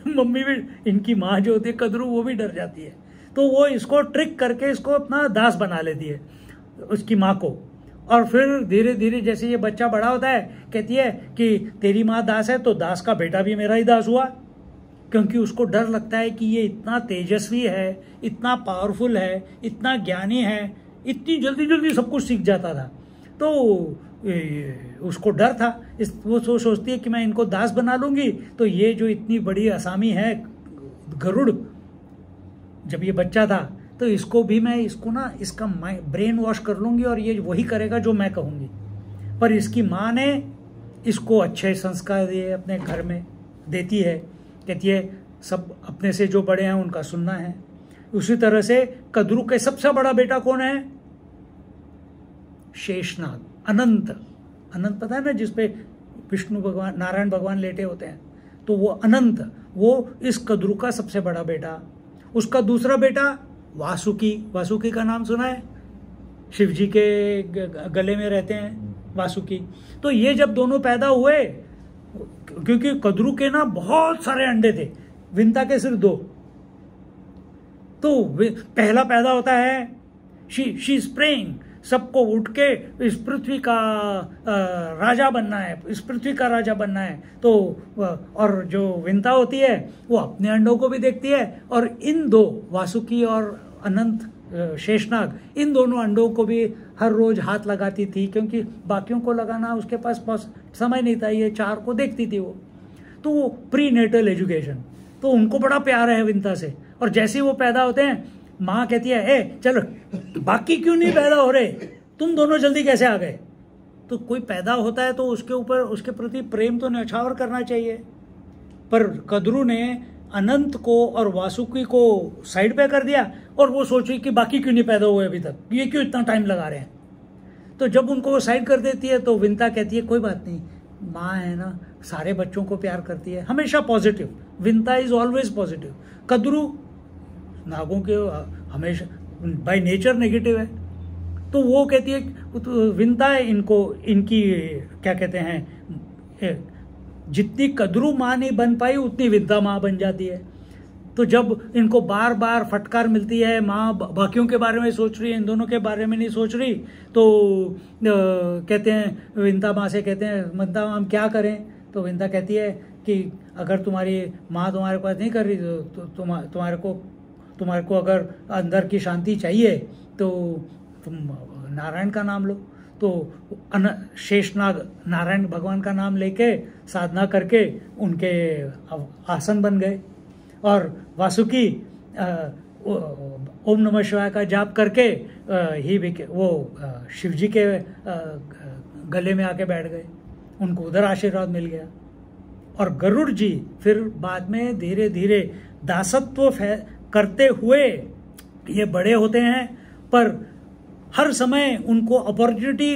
मम्मी भी, इनकी माँ जो होती है कद्रू, वो भी डर जाती है। तो वो इसको ट्रिक करके इसको अपना दास बना लेती है, उसकी माँ को। और फिर धीरे धीरे जैसे ये बच्चा बड़ा होता है, कहती है कि तेरी माँ दास है तो दास का बेटा भी मेरा ही दास हुआ, क्योंकि उसको डर लगता है कि ये इतना तेजस्वी है, इतना पावरफुल है, इतना ज्ञानी है, इतनी जल्दी जल्दी सब कुछ सीख जाता था। तो उसको डर था, वो सोचती है कि मैं इनको दास बना लूंगी, तो ये जो इतनी बड़ी असामी है गरुड़, जब ये बच्चा था, तो इसको भी मैं, इसको ना, इसका ब्रेन वॉश कर लूंगी और ये वही करेगा जो मैं कहूंगी। पर इसकी माँ ने इसको अच्छे संस्कार दिए, अपने घर में देती है, कहती है सब अपने से जो बड़े हैं उनका सुनना है। उसी तरह से कद्रू के सबसे बड़ा बेटा कौन है? शेषनाग, अनंत। अनंत पता है ना, जिसपे विष्णु भगवान, नारायण भगवान लेटे होते हैं, तो वो अनंत, वो इस कद्रू का सबसे बड़ा बेटा। उसका दूसरा बेटा वासुकी। वासुकी का नाम सुना है? शिव जी के गले में रहते हैं वासुकी। तो ये जब दोनों पैदा हुए, क्योंकि कद्रू के ना बहुत सारे अंडे थे, विंता के सिर्फ 2। तो पहला पैदा होता है, शी स्प्रेइंग, सबको उठ के इस पृथ्वी का राजा बनना है, इस पृथ्वी का राजा बनना है। तो और जो विंता होती है वो अपने अंडों को भी देखती है, और इन 2, वासुकी और अनंत शेषनाग, इन दोनों अंडों को भी हर रोज हाथ लगाती थी, क्योंकि बाकियों को लगाना उसके पास समय नहीं था, ये 4 को देखती थी वो। तो वो प्री नेटल एजुकेशन, तो उनको बड़ा प्यार है विंता से। और जैसे ही वो पैदा होते हैं, माँ कहती है, ए चलो, बाकी क्यों नहीं पैदा हो रहे, तुम दोनों जल्दी कैसे आ गए? तो कोई पैदा होता है तो उसके ऊपर, उसके प्रति प्रेम तो न्यौछावर करना चाहिए। पर कद्रू ने अनंत को और वासुकी को साइड पे कर दिया, और वो सोची कि बाकी क्यों नहीं पैदा हुए अभी तक, ये क्यों इतना टाइम लगा रहे हैं। तो जब उनको वो साइड कर देती है, तो विंता कहती है कोई बात नहीं, माँ है ना, सारे बच्चों को प्यार करती है, हमेशा positive. Vinta is always positive. Kadru नागों के हमेशा बाय नेचर नेगेटिव है। तो वो कहती है, तो विंता इनको, इनकी क्या कहते हैं, जितनी कद्रू माँ नहीं बन पाई उतनी विंता माँ बन जाती है। तो जब इनको बार बार फटकार मिलती है, माँ बाकियों के बारे में सोच रही है, इन दोनों के बारे में नहीं सोच रही, तो कहते हैं, विंता माँ से कहते हैं, विंता माँ हम क्या करें? तो विंता कहती है कि अगर तुम्हारी माँ तुम्हारे पास नहीं कर रही, तो तुम्हारे को अगर अंदर की शांति चाहिए तो तुम नारायण का नाम लो। तो शेषनाग नारायण भगवान का नाम लेके साधना करके उनके आसन बन गए। और वासुकी ओम नमः शिवाय का जाप करके शिव जी के गले में आके बैठ गए, उनको उधर आशीर्वाद मिल गया। और गरुड़ जी फिर बाद में धीरे धीरे दासत्व करते हुए ये बड़े होते हैं, पर हर समय उनको अपॉर्चुनिटी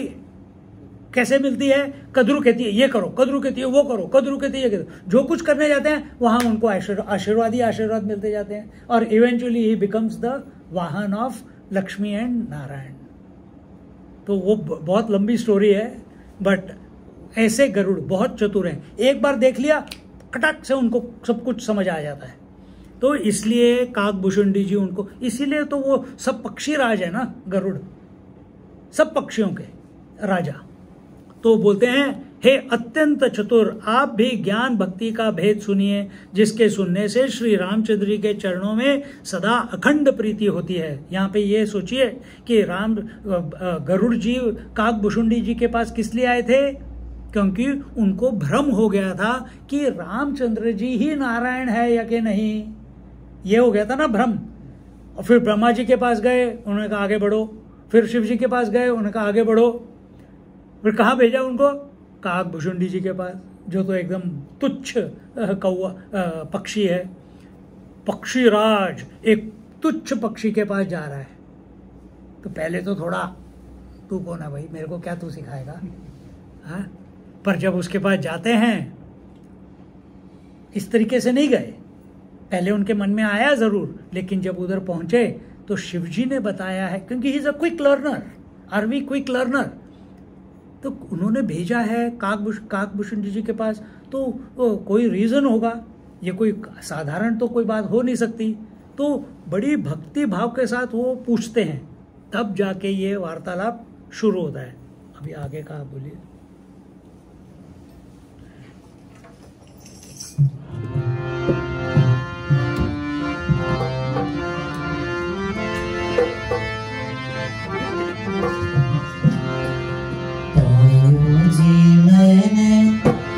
कैसे मिलती है? कद्रू कहती है ये करो, कद्रू कहती है वो करो, कद्रू कहती है ये करो, जो कुछ करने जाते हैं वहां उनको आशीर्वाद ही आशीर्वाद मिलते जाते हैं, और इवेंचुअली ही बिकम्स द वाहन ऑफ लक्ष्मी एंड नारायण। तो वो बहुत लंबी स्टोरी है, बट ऐसे गरुड़ बहुत चतुर हैं, एक बार देख लिया कटक से उनको सब कुछ समझ आ जाता है। तो इसलिए काकभूषुंडी जी उनको, इसीलिए तो वो सब पक्षी राज है ना, गरुड़ सब पक्षियों के राजा। तो बोलते हैं हे अत्यंत चतुर, आप भी ज्ञान भक्ति का भेद सुनिए, जिसके सुनने से श्री रामचंद्र जी के चरणों में सदा अखंड प्रीति होती है। यहाँ पे ये सोचिए कि गरुड़ जी काकभूषुंडी जी के पास किस लिए आए थे? क्योंकि उनको भ्रम हो गया था कि रामचंद्र जी ही नारायण है या कि नहीं, ये हो गया था ना भ्रम। और फिर ब्रह्मा जी के पास गए, उन्होंने कहा आगे बढ़ो, फिर शिव जी के पास गए, उन्होंने कहा आगे बढ़ो, फिर कहाँ भेजा उनको? काकभूषुंडी जी के पास, जो तो एकदम तुच्छ कौवा पक्षी है, पक्षी राज एक तुच्छ पक्षी के पास जा रहा है। तो पहले तो थोड़ा तू कौन है भाई, मेरे को क्या तू सिखाएगा, हाँ? पर जब उसके पास जाते हैं इस तरीके से नहीं गए, पहले उनके मन में आया जरूर, लेकिन जब उधर पहुंचे तो शिव जी ने बताया है, क्योंकि he is a quick learner, are we quick learner, तो उन्होंने भेजा है काकभूषुंडी जी के पास, तो कोई रीजन होगा, ये कोई साधारण तो कोई बात हो नहीं सकती। तो बड़ी भक्ति भाव के साथ वो पूछते हैं, तब जाके ये वार्तालाप शुरू होता है। अभी आगे का आप बोलिए।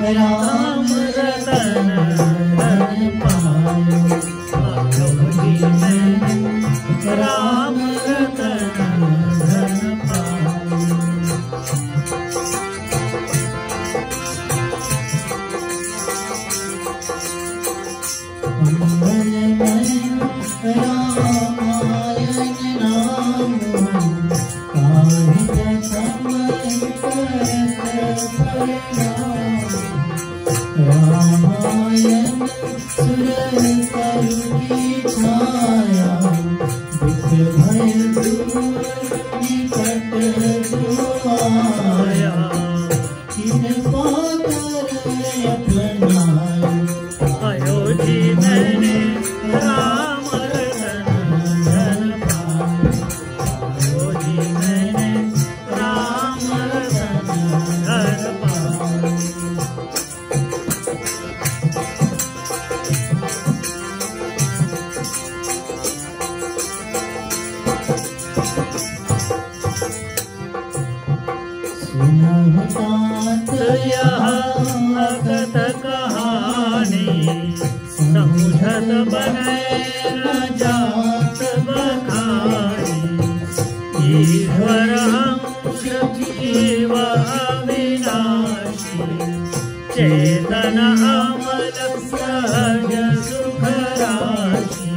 राम रतन धन पायो, राम रतन धन पायो। मंगलमय रामायण नाम, काहित समय करत परिणाम। रामायण सुर तरु की छाया, दुख भय दूर निकट जो आया। कृपा कर अपनायो, आयो जी मैंने राम रतन धन पायो, आयो जी मैंने राम रतन धन पायो। सुनहतात यह अकथ कहानी, समुझत बने न जात बखानी। ईश्वर अंश जीव अविनाशी, चेतन अमल सहज सुख राशि।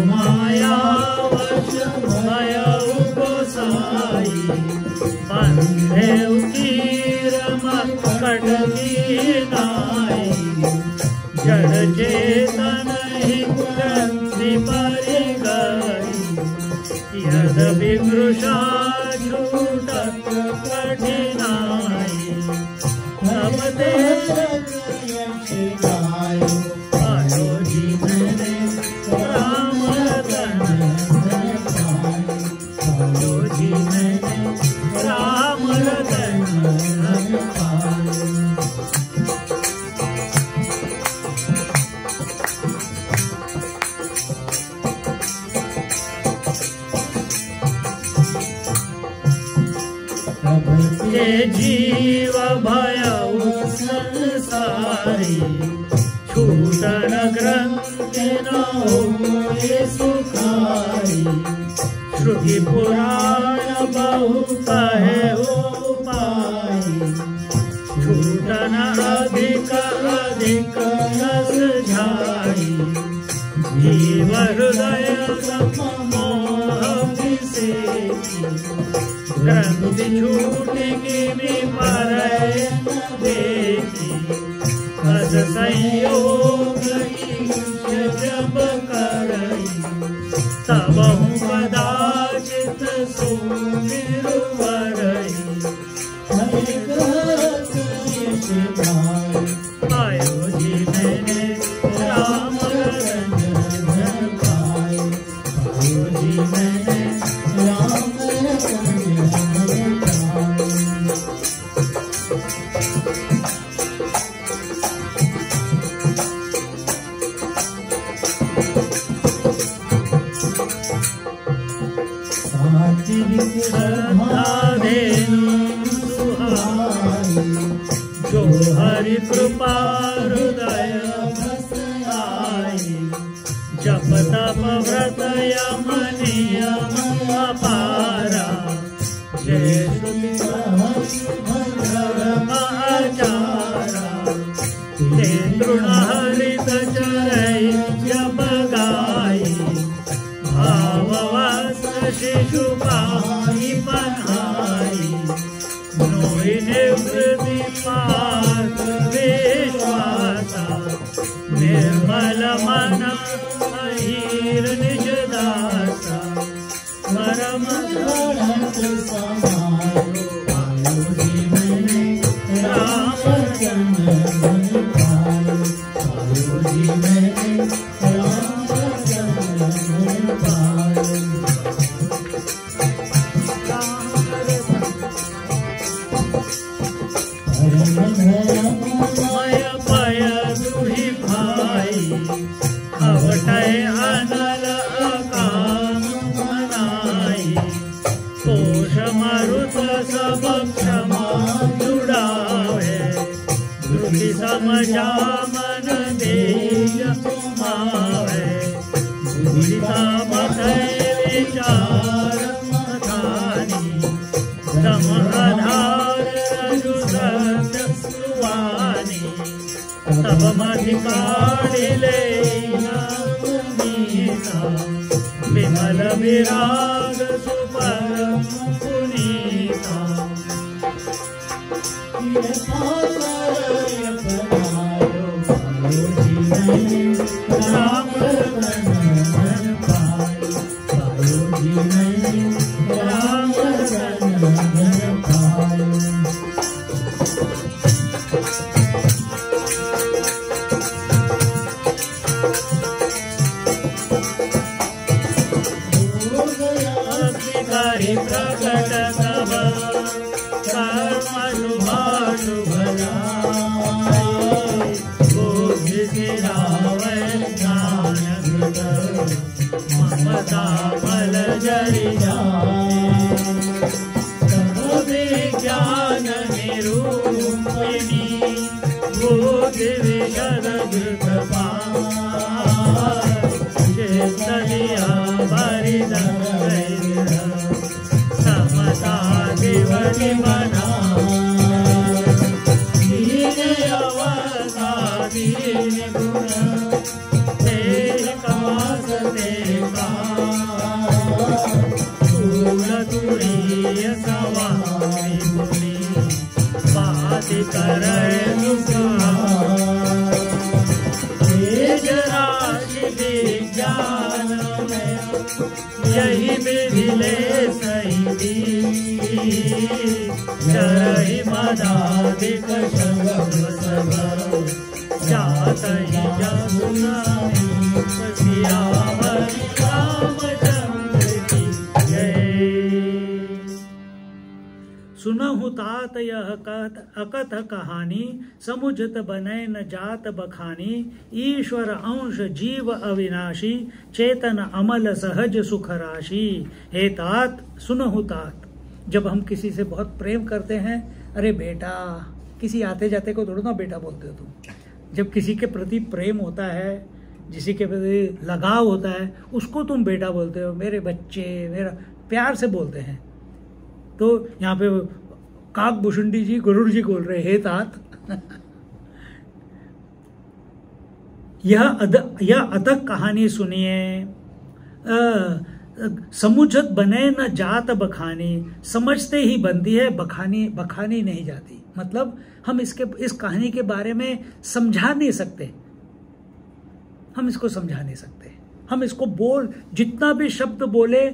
माया वश भयउ गोसाई, बंधे उतीर मकट की नाई। जड़ चेतन ही ग्रंथि परि गई, यद्यपि कृशा छूटत कठिनाई। तब आयो जी मैंने राम रतन धन पायो, आयो जी मैंने राम रतन धन पायो। जीव भयउ संसारी, छूटन ग्रंथि न होए सुखाई, श्रुति पुराण बहु कहे उपाई, छूटन अधिक अधिक रस झाई, जीव हृदय मोह विसेकी, ग्रंथि छूटी की परय देखी, अस संयोग जब करई, तब कदाचित सुनिर्वरई, पायो जी मैंने राम रंजन पाए, पायो जी मैंने राम रंजन पाए। श्रद्धा धेनु सुहाई, जो हरि कृपा हृदय बस आई, जप तप व्रत यम नियम अपारा, जय श्रुति धर्म आचारा, ते तृण हरित चरई जब गाई, भाववश शिशुपाई पन्हाई, नोई निवृत्ति पार्थ विश्वासा, निर्मल मन अहीर निज दासा, परम गणत समारो, पायो जी मैंने राम रंजन पाए, पायो जी मैंने राम रंजन पाए। मय पय दुहि भाई, अवटय अनल अकाम मनाई, कोश मरुत सब क्षमा जुड़ावे, द्रुति समझा मन देय मावे, बुद्धिता मथय विचार मथानी, दम आधार रजु सत्य सुवानी, तब मधिकारिले नवनीता, विमल विराग सुपरम पुनीता, राम रंजन पाए, पायो जी मैंने राम रंजन पाए। हरि प्रकट सब कर्म शुभाशुभ जाय, बुद्धि सिरावै ज्ञान घृत, ममता फल जरि जाय, तब विज्ञान निरूपिणी, बुद्धि विशद घृत पाय, चित्त लिया भरि समता दिवनि बना, दीन अवसा दीन गुण, तेज कमास देखा, फूल तुरीय सवारी पुरी, बात करे तेज राशि विज्ञान में, यही विधि ले सही, जय मदादिक शब्द सब, जात ही जमुनाई, सियावर रामचंद्र की जय। सुनहु तात यह अकथ कहानी, समुझत बनय न जात बखानी, ईश्वर अंश जीव अविनाशी, चेतन अमल सहज सुख राशि। हे तात, सुनहु तात, जब हम किसी से बहुत प्रेम करते हैं, अरे बेटा, किसी आते जाते को थोड़ा ना बेटा बोलते हो तुम, जब किसी के प्रति प्रेम होता है, किसी के प्रति लगाव होता है, उसको तुम बेटा बोलते हो, मेरे बच्चे, मेरा प्यार से बोलते हैं। तो यहाँ पे काकभूषुंडी जी गरुड़ जी बोल रहे, हे तात यह अतक कहानी सुनिए, समुझत बने न जात बखानी, समझते ही बनती है बखानी नहीं जाती। मतलब हम इस कहानी के बारे में समझा नहीं सकते, हम इसको समझा नहीं सकते। हम इसको जितना भी शब्द बोले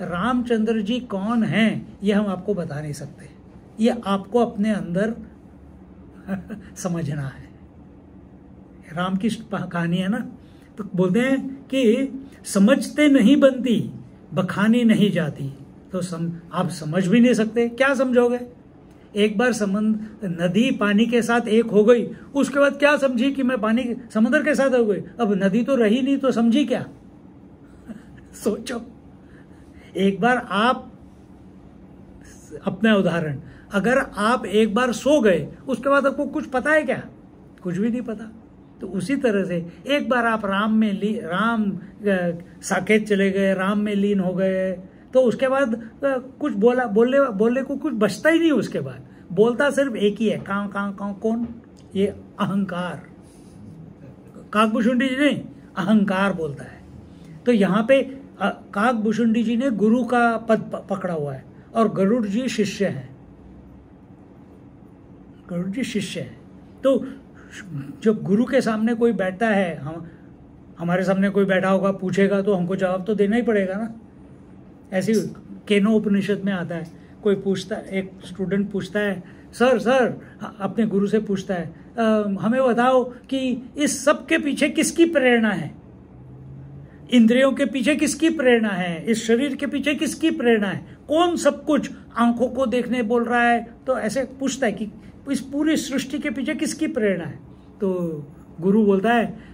रामचंद्र जी कौन हैं ये हम आपको बता नहीं सकते, ये आपको अपने अंदर समझना है। राम की कहानी है ना, तो बोलते हैं कि समझते नहीं बनती बखानी नहीं जाती। तो आप समझ भी नहीं सकते, क्या समझोगे? एक बार नदी पानी के साथ एक हो गई, उसके बाद क्या समझी कि मैं समुद्र के साथ हो गई? अब नदी तो रही नहीं, तो समझी क्या? सोचो। एक बार आप अपना उदाहरण, अगर आप एक बार सो गए, उसके बाद आपको कुछ पता है क्या? कुछ भी नहीं पता। तो उसी तरह से एक बार आप राम साकेत चले गए, राम में लीन हो गए, तो उसके बाद कुछ बोलने को कुछ बचता ही नहीं। उसके बाद बोलता सिर्फ एक ही है, कौन? ये अहंकार। काकभूषुंडी जी नहीं, अहंकार बोलता है। तो यहाँ पे काकभूषुंडी जी ने गुरु का पद पकड़ा हुआ है और गरुड़ जी शिष्य हैं। गरुड़ जी शिष्य हैं। तो जब गुरु के सामने कोई बैठता है, हमारे सामने कोई बैठा होगा, पूछेगा तो हमको जवाब तो देना ही पड़ेगा ना। ऐसी केनो उपनिषद में आता है, कोई पूछता, एक स्टूडेंट पूछता है, सर अपने गुरु से पूछता है, हमें बताओ कि इस सब के पीछे किसकी प्रेरणा है? इंद्रियों के पीछे किसकी प्रेरणा है? इस शरीर के पीछे किसकी प्रेरणा है? कौन सब कुछ आंखों को देखने बोल रहा है? तो ऐसे पूछता है कि इस पूरी सृष्टि के पीछे किसकी प्रेरणा है? तो गुरु बोलता है,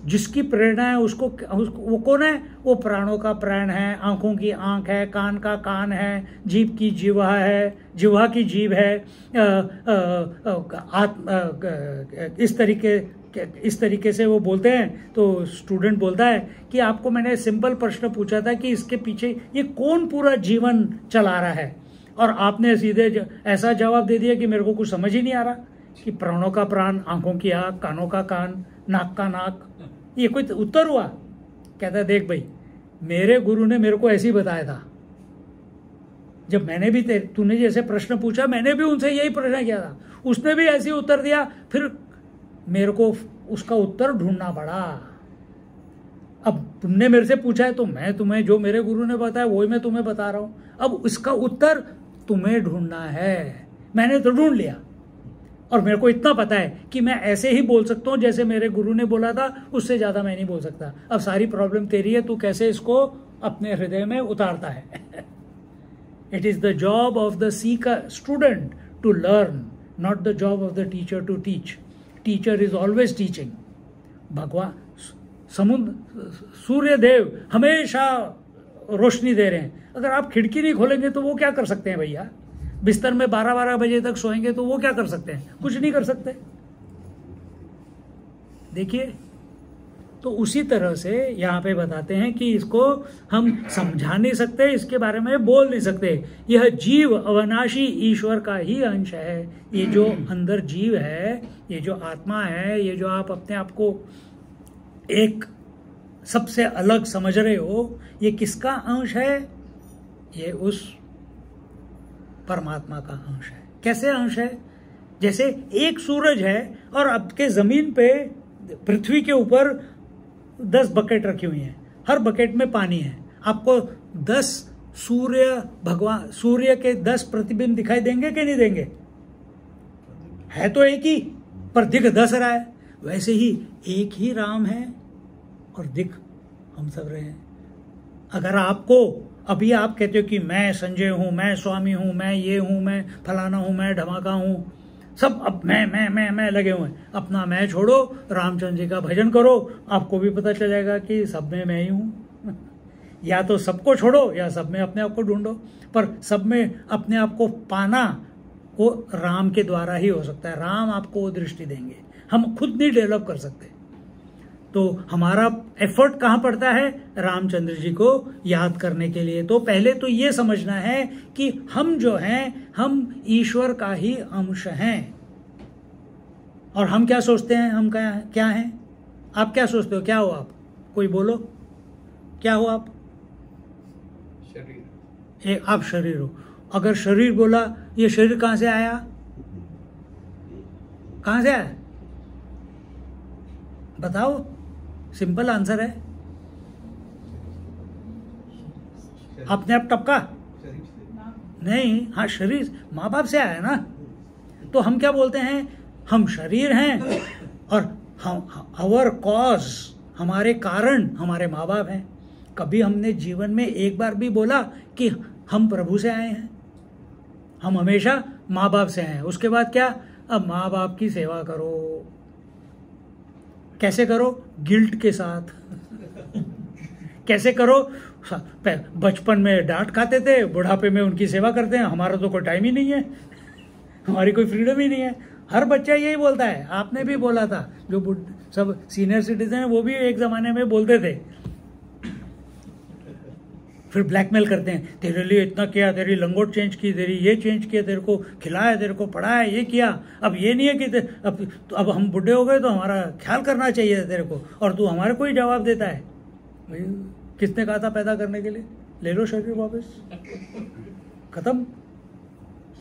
जिसकी प्रेरणा है उसको वो कौन है? वो प्राणों का प्राण है, आंखों की आंख है, कान का कान है, जीभ की जीवा है, जीवा की जीभ है, इस तरीके से वो बोलते हैं। तो स्टूडेंट बोलता है कि आपको मैंने सिंपल प्रश्न पूछा था कि इसके पीछे ये कौन पूरा जीवन चला रहा है, और आपने सीधे ऐसा जवाब दे दिया कि मेरे को कुछ समझ ही नहीं आ रहा कि प्राणों का प्राण, आंखों की आंख, कानों का कान, नाक का नाक, ये कोई उत्तर हुआ? कहता है, देख भाई, मेरे गुरु ने मेरे को ऐसे ही बताया था। जब मैंने भी तूने जैसे प्रश्न पूछा, मैंने भी उनसे यही प्रश्न किया था, उसने भी ऐसे ही उत्तर दिया, फिर मेरे को उसका उत्तर ढूंढना पड़ा। अब तुमने मेरे से पूछा है तो मैं तुम्हें जो मेरे गुरु ने बताया वही मैं तुम्हें बता रहा हूं। अब इसका उत्तर तुम्हें ढूंढना है। मैंने तो ढूंढ लिया, और मेरे को इतना पता है कि मैं ऐसे ही बोल सकता हूं जैसे मेरे गुरु ने बोला था, उससे ज्यादा मैं नहीं बोल सकता। अब सारी प्रॉब्लम तेरी है, तू कैसे इसको अपने हृदय में उतारता है। It is the job of the seeker student to learn, not the job of the teacher to teach. Teacher is always teaching. भगवान सूर्य देव हमेशा रोशनी दे रहे हैं। अगर आप खिड़की नहीं खोलेंगे तो वो क्या कर सकते हैं भैया? बिस्तर में 12-12 बजे तक सोएंगे तो वो क्या कर सकते हैं? कुछ नहीं कर सकते। देखिए, तो उसी तरह से यहाँ पे बताते हैं कि इसको हम समझा नहीं सकते, इसके बारे में बोल नहीं सकते। यह जीव अविनाशी ईश्वर का ही अंश है। ये जो अंदर जीव है, ये जो आत्मा है, ये जो आप अपने आप को एक सबसे अलग समझ रहे हो, ये किसका अंश है? ये उस परमात्मा का अंश है। कैसे अंश है? जैसे एक सूरज है और आपके जमीन पे, पृथ्वी के ऊपर 10 बकेट रखी हुई हैं, हर बकेट में पानी है। आपको 10 सूर्य के 10 प्रतिबिंब दिखाई देंगे कि नहीं देंगे? है तो एक ही, पर दिख 10 रहा है। वैसे ही एक ही राम है और दिख हम सब रहे हैं। अगर आपको अभी आप कहते हो कि मैं संजय हूं, मैं स्वामी हूं, मैं ये हूं, मैं फलाना हूं, मैं धमाका हूं, सब अब मैं लगे हुए हैं। अपना मैं छोड़ो, रामचंद्र जी का भजन करो, आपको भी पता चल जाएगा कि सब में मैं ही हूं। या तो सबको छोड़ो या सब में अपने आप को ढूंढो, पर सब में अपने आप को पाना वो राम के द्वारा ही हो सकता है। राम आपको वो दृष्टि देंगे, हम खुद नहीं डेवलप कर सकते। तो हमारा एफर्ट कहाँ पड़ता है? रामचंद्र जी को याद करने के लिए। तो पहले तो ये समझना है कि हम जो हैं, हम ईश्वर का ही अंश हैं। और हम क्या सोचते हैं? हम क्या हैं? आप क्या सोचते हो? क्या हो आप? कोई बोलो, क्या हो आप? शरीर। आप शरीर हो। अगर शरीर बोला, ये शरीर कहाँ से आया? कहाँ से आया? बताओ। सिंपल आंसर है, अपने आप टपका नहीं। हाँ, शरीर माँ बाप से आया ना। तो हम क्या बोलते हैं? हम शरीर हैं और हम आवर कॉज, हमारे कारण हमारे माँ बाप हैं। कभी हमने जीवन में एक बार भी बोला कि हम प्रभु से आए हैं? हम हमेशा माँ बाप से आए हैं। उसके बाद क्या? अब माँ बाप की सेवा करो। कैसे करो? गिल्ट के साथ। कैसे करो? बचपन में डांट खाते थे, बुढ़ापे में उनकी सेवा करते हैं। हमारा तो कोई टाइम ही नहीं है, हमारी कोई फ्रीडम ही नहीं है। हर बच्चा यही बोलता है। आपने भी बोला था, जो सब सीनियर सिटीजन है वो भी एक जमाने में बोलते थे। फिर ब्लैकमेल करते हैं, तेरे लिए इतना किया, तेरी लंगोट चेंज की, तेरी ये चेंज किया, तेरे को खिलाया, तेरे को पढ़ाया, ये किया। अब ये नहीं है कि अब हम बुढ़े हो गए तो हमारा ख्याल करना चाहिए तेरे को, और तू हमारे को ही जवाब देता है। भाई किसने कहा था पैदा करने के लिए? ले लो शरीर वापस, खत्म।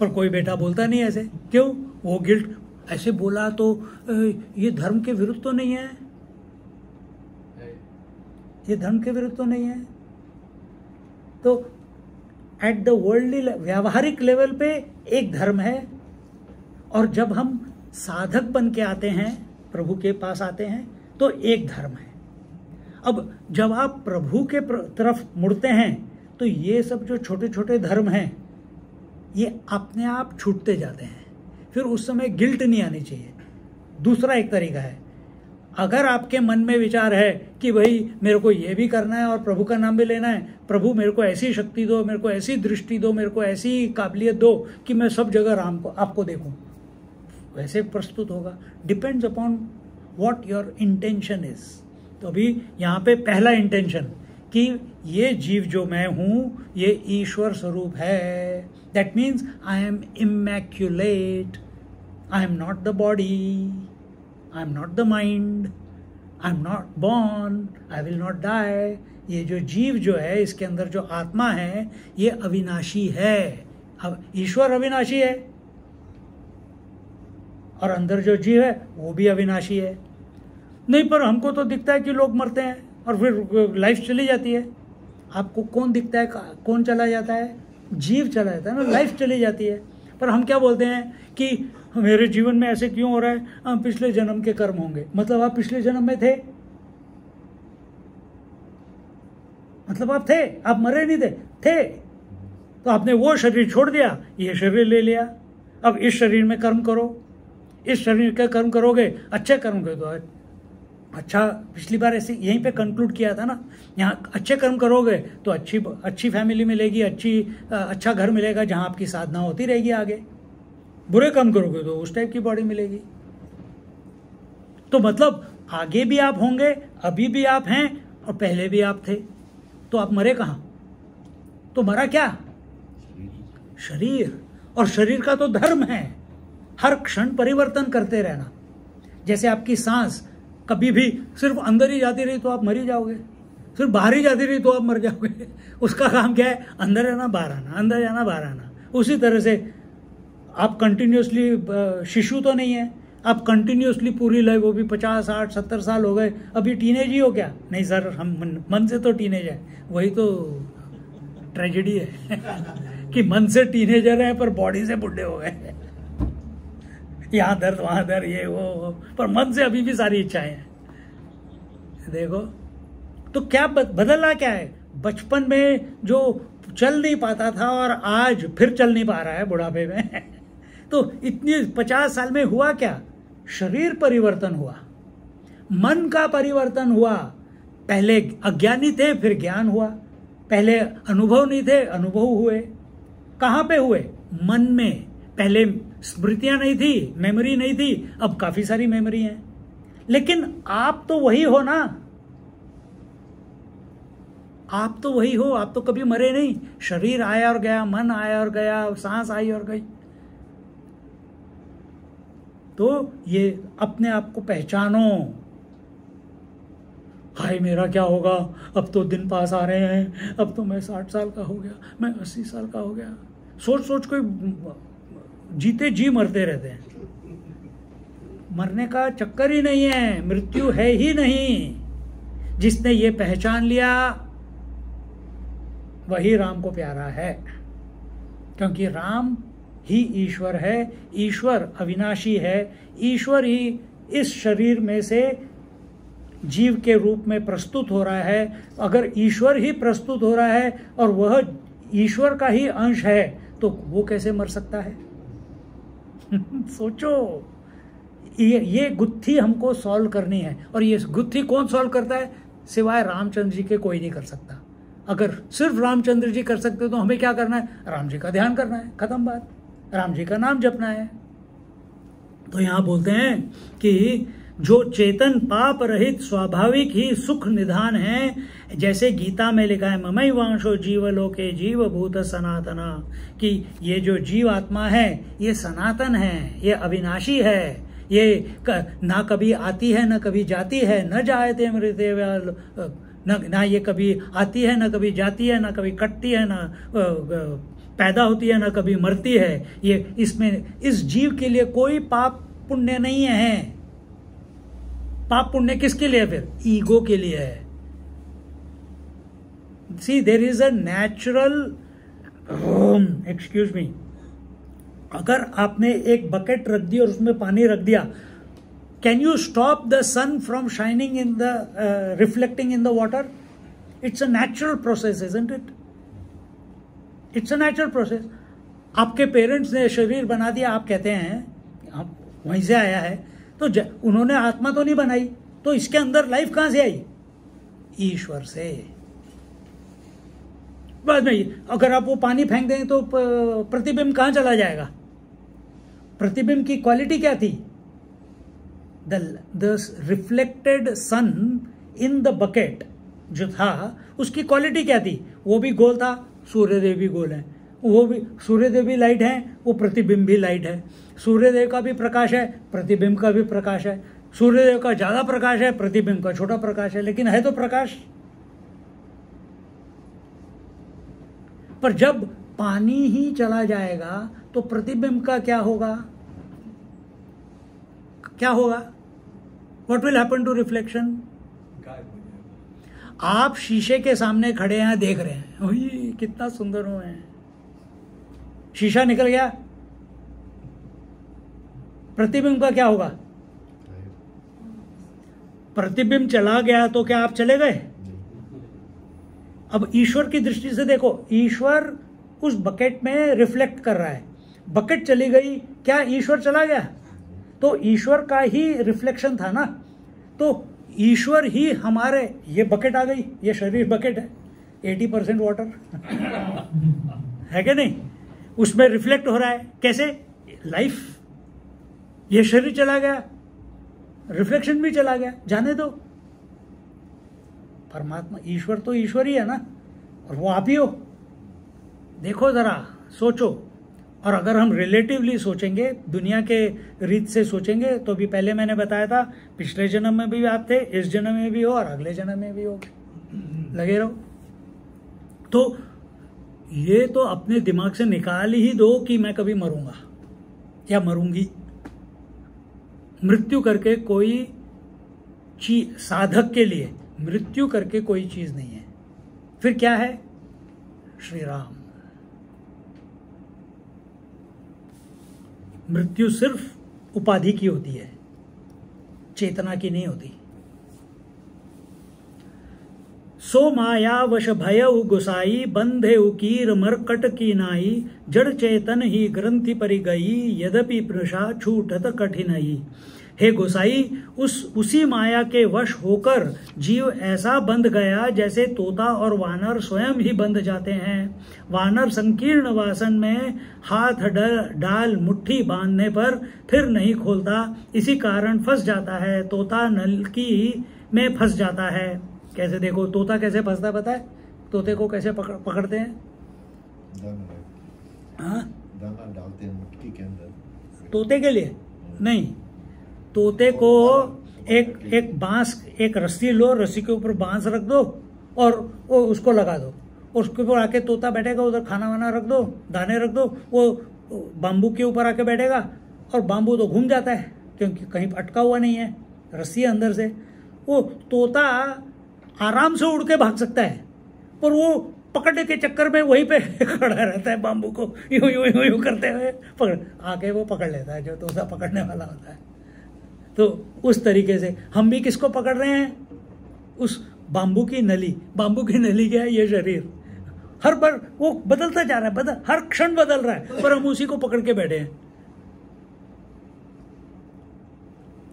पर कोई बेटा बोलता नहीं ऐसे। क्यों? वो गिल्ट। ऐसे बोला तो ये धर्म के विरुद्ध तो नहीं है? ये धर्म के विरुद्ध तो नहीं है? तो एट द वर्ल्डली, व्यावहारिक लेवल पे एक धर्म है, और जब हम साधक बन के आते हैं, प्रभु के पास आते हैं, तो एक धर्म है। अब जब आप प्रभु के तरफ मुड़ते हैं तो ये सब जो छोटे छोटे धर्म हैं ये अपने आप छूटते जाते हैं। फिर उस समय गिल्ट नहीं आनी चाहिए। दूसरा एक तरीका है, अगर आपके मन में विचार है कि भाई मेरे को ये भी करना है और प्रभु का नाम भी लेना है, प्रभु मेरे को ऐसी शक्ति दो, मेरे को ऐसी दृष्टि दो, मेरे को ऐसी काबिलियत दो कि मैं सब जगह राम को आपको देखूं, वैसे प्रस्तुत होगा। Depends upon what your intention is. तो अभी यहाँ पे पहला इंटेंशन कि ये जीव जो मैं हूँ ये ईश्वर स्वरूप है। That means I am immaculate, I am not the body, I am not the mind, I am not born, I will not die। ये जो जीव जो है, इसके अंदर जो आत्मा है, ये अविनाशी है। अब ईश्वर अविनाशी है और अंदर जो जीव है वो भी अविनाशी है। नहीं, पर हमको तो दिखता है कि लोग मरते हैं और फिर लाइफ चली जाती है। आपको कौन दिखता है? कौन चला जाता है? जीव चला जाता है ना, लाइफ चली जाती है। पर हम क्या बोलते हैं कि मेरे जीवन में ऐसे क्यों हो रहा है? पिछले जन्म के कर्म होंगे। मतलब आप पिछले जन्म में थे? मतलब आप थे, आप मरे नहीं थे। तो आपने वो शरीर छोड़ दिया, ये शरीर ले लिया। अब इस शरीर में कर्म करो। इस शरीर का कर्म करोगे, अच्छे कर्म करो तो अच्छा। पिछली बार ऐसे यहीं पे कंक्लूड किया था ना, यहाँ अच्छे कर्म करोगे तो अच्छी फैमिली मिलेगी, अच्छा घर मिलेगा जहाँ आपकी साधना होती रहेगी आगे। बुरे काम करोगे तो उस टाइप की बॉडी मिलेगी। तो मतलब आगे भी आप होंगे, अभी भी आप हैं और पहले भी आप थे। तो आप मरे कहाँ? तो मरा क्या? शरीर। और शरीर का तो धर्म है हर क्षण परिवर्तन करते रहना। जैसे आपकी सांस कभी भी सिर्फ अंदर ही जाती रही तो आप मर ही जाओगे, सिर्फ बाहर ही जाती रही तो आप मर जाओगे। उसका काम क्या है? अंदर जाना बाहर आना, अंदर जाना बाहर आना। उसी तरह से आप कंटिन्यूसली शिशु तो नहीं है, आप कंटिन्यूसली पूरी लाइफ, वो भी 50, 60, 70 साल हो गए, अभी टीनेज ही हो क्या? नहीं सर, हम मन से तो टीनेज है। वही तो ट्रेजेडी है कि मन से टीनेजर है पर बॉडी से बुढ़े हो गए। यहाँ दर्द, वहाँ दर्द, ये वो, पर मन से अभी भी सारी इच्छाएं हैं। देखो तो क्या बदलना क्या है? बचपन में जो चल नहीं पाता था और आज फिर चल नहीं पा रहा है बुढ़ापे में। तो इतनी 50 साल में हुआ क्या? शरीर परिवर्तन हुआ, मन का परिवर्तन हुआ। पहले अज्ञानी थे, फिर ज्ञान हुआ। पहले अनुभव नहीं थे, अनुभव हुए। कहाँ पे हुए? मन में। पहले स्मृतियां नहीं थी, मेमोरी नहीं थी, अब काफी सारी मेमोरी है। लेकिन आप तो वही हो ना, आप तो वही हो, आप तो कभी मरे नहीं। शरीर आया और गया, मन आया और गया, सांस आई और गई। तो ये अपने आप को पहचानो। हाय मेरा क्या होगा, अब तो दिन पास आ रहे हैं, अब तो मैं 60 साल का हो गया, मैं 80 साल का हो गया। सोच सोच के जीते जी मरते रहते हैं। मरने का चक्कर ही नहीं है, मृत्यु है ही नहीं। जिसने ये पहचान लिया वही राम को प्यारा है, क्योंकि राम ही ईश्वर है, ईश्वर अविनाशी है, ईश्वर ही इस शरीर में से जीव के रूप में प्रस्तुत हो रहा है। अगर ईश्वर ही प्रस्तुत हो रहा है और वह ईश्वर का ही अंश है तो वो कैसे मर सकता है? सोचो, ये गुत्थी हमको सॉल्व करनी है। और ये गुत्थी कौन सॉल्व करता है? सिवाय रामचंद्र जी के कोई नहीं कर सकता। अगर सिर्फ रामचंद्र जी कर सकते तो हमें क्या करना है? राम जी का ध्यान करना है, खत्म बात। राम जी का नाम जपना है। तो यहां बोलते हैं कि जो चेतन पाप रहित स्वाभाविक ही सुख निधान है, जैसे गीता में लिखा है ममई वांशो जीवलोके जीव भूत सनातना, कि ये जो जीव आत्मा है ये सनातन है, ये अविनाशी है, ये ना कभी आती है ना कभी जाती है, न जायते मृते ना ये कभी आती है ना कभी जाती है, ना कभी कटती है, ना पैदा होती है, ना कभी मरती है। ये इसमें इस जीव के लिए कोई पाप पुण्य नहीं है। पाप पुण्य किसके लिए? फिर ईगो के लिए है। See there is a natural, excuse me, अगर आपने एक बकेट रख दी और उसमें पानी रख दिया, can you stop the sun from shining in the reflecting in the water? It's a natural process, isn't it? It's a natural process. आपके पेरेंट्स ने शरीर बना दिया, आप कहते हैं आप वहीं से आया है, तो उन्होंने आत्मा तो नहीं बनाई, तो इसके अंदर लाइफ कहां से आई? ईश्वर से। बाद में अगर आप वो पानी फेंक देंगे तो प्रतिबिंब कहां चला जाएगा? प्रतिबिंब की क्वालिटी क्या थी? The reflected sun in the bucket जो था उसकी क्वालिटी क्या थी? वो भी गोल था, सूर्यदेव भी गोल है, वो भी सूर्यदेव भी लाइट है, वो प्रतिबिंब भी लाइट है। सूर्यदेव का भी प्रकाश है, प्रतिबिंब का भी प्रकाश है। सूर्यदेव का ज्यादा प्रकाश है, प्रतिबिंब का छोटा प्रकाश है, लेकिन है तो प्रकाश। पर जब पानी ही चला जाएगा तो प्रतिबिंब का क्या होगा? क्या होगा? What will happen to reflection? आप शीशे के सामने खड़े हैं, देख रहे हैं, ओए कितना सुंदर हो है, शीशा निकल गया, प्रतिबिंब का क्या होगा? प्रतिबिंब चला गया तो क्या आप चले गए? अब ईश्वर की दृष्टि से देखो, ईश्वर उस बकेट में रिफ्लेक्ट कर रहा है, बकेट चली गई, क्या ईश्वर चला गया? तो ईश्वर का ही रिफ्लेक्शन था ना, तो ईश्वर ही हमारे, ये बकेट आ गई, ये शरीर बकेट है, 80% वाटर है क्या नहीं? उसमें रिफ्लेक्ट हो रहा है, कैसे? लाइफ। ये शरीर चला गया, रिफ्लेक्शन भी चला गया, जाने दो। परमात्मा ईश्वर तो ईश्वर ही है ना, और वो आप ही हो। देखो जरा, सोचो। और अगर हम रिलेटिवली सोचेंगे, दुनिया के रीत से सोचेंगे, तो भी पहले मैंने बताया था, पिछले जन्म में भी आप थे, इस जन्म में भी हो और अगले जन्म में भी हो, लगे रहो। तो ये तो अपने दिमाग से निकाल ही दो कि मैं कभी मरूंगा या मरूंगी। मृत्यु करके कोई चीज, साधक के लिए मृत्यु करके कोई चीज नहीं है। फिर क्या है? श्री राम। मृत्यु सिर्फ उपाधि की होती है, चेतना की नहीं होती। सो माया वश भयउ गुसाई, बंधे उकीर मरकट की नाई, जड़ चेतन ही ग्रंथि परि गई, यद्यपि प्रशा छूटत कठिनाई। हे गोसाई, उसी माया के वश होकर जीव ऐसा बंध गया जैसे तोता और वानर स्वयं ही बंध जाते हैं। वानर संकीर्ण वासन में हाथ डाल मुट्ठी बांधने पर फिर नहीं खोलता, इसी कारण फंस जाता है। तोता नलकी में फंस जाता है। कैसे देखो तोता कैसे फंसता पता है? तोते को कैसे पकड़ते हैं? दाना डालते हैं मुट्ठी के अंदर। तोते के लिए नहीं, तोते को एक बांस, एक रस्सी लो, रस्सी के ऊपर बांस रख दो और वो उसको लगा दो, उसके ऊपर आके तोता बैठेगा, उधर खाना वाना रख दो, दाने रख दो, वो बाम्बू के ऊपर आके बैठेगा और बाम्बू तो घूम जाता है क्योंकि कहीं अटका हुआ नहीं है, रस्सी है अंदर से। वो तोता आराम से उड़ के भाग सकता है, पर वो पकड़ने के चक्कर में वहीं पे खड़ा रहता है, बाम्बू को यूं यूं यूं यूं करते हुए पकड़ आके वो पकड़ लेता है जो तोता पकड़ने वाला होता है। तो उस तरीके से हम भी किसको पकड़ रहे हैं? उस बाम्बू की नली। बाम्बू की नली क्या है? ये शरीर। हर बार वो बदलता जा रहा है, हर क्षण बदल रहा है, पर हम उसी को पकड़ के बैठे हैं।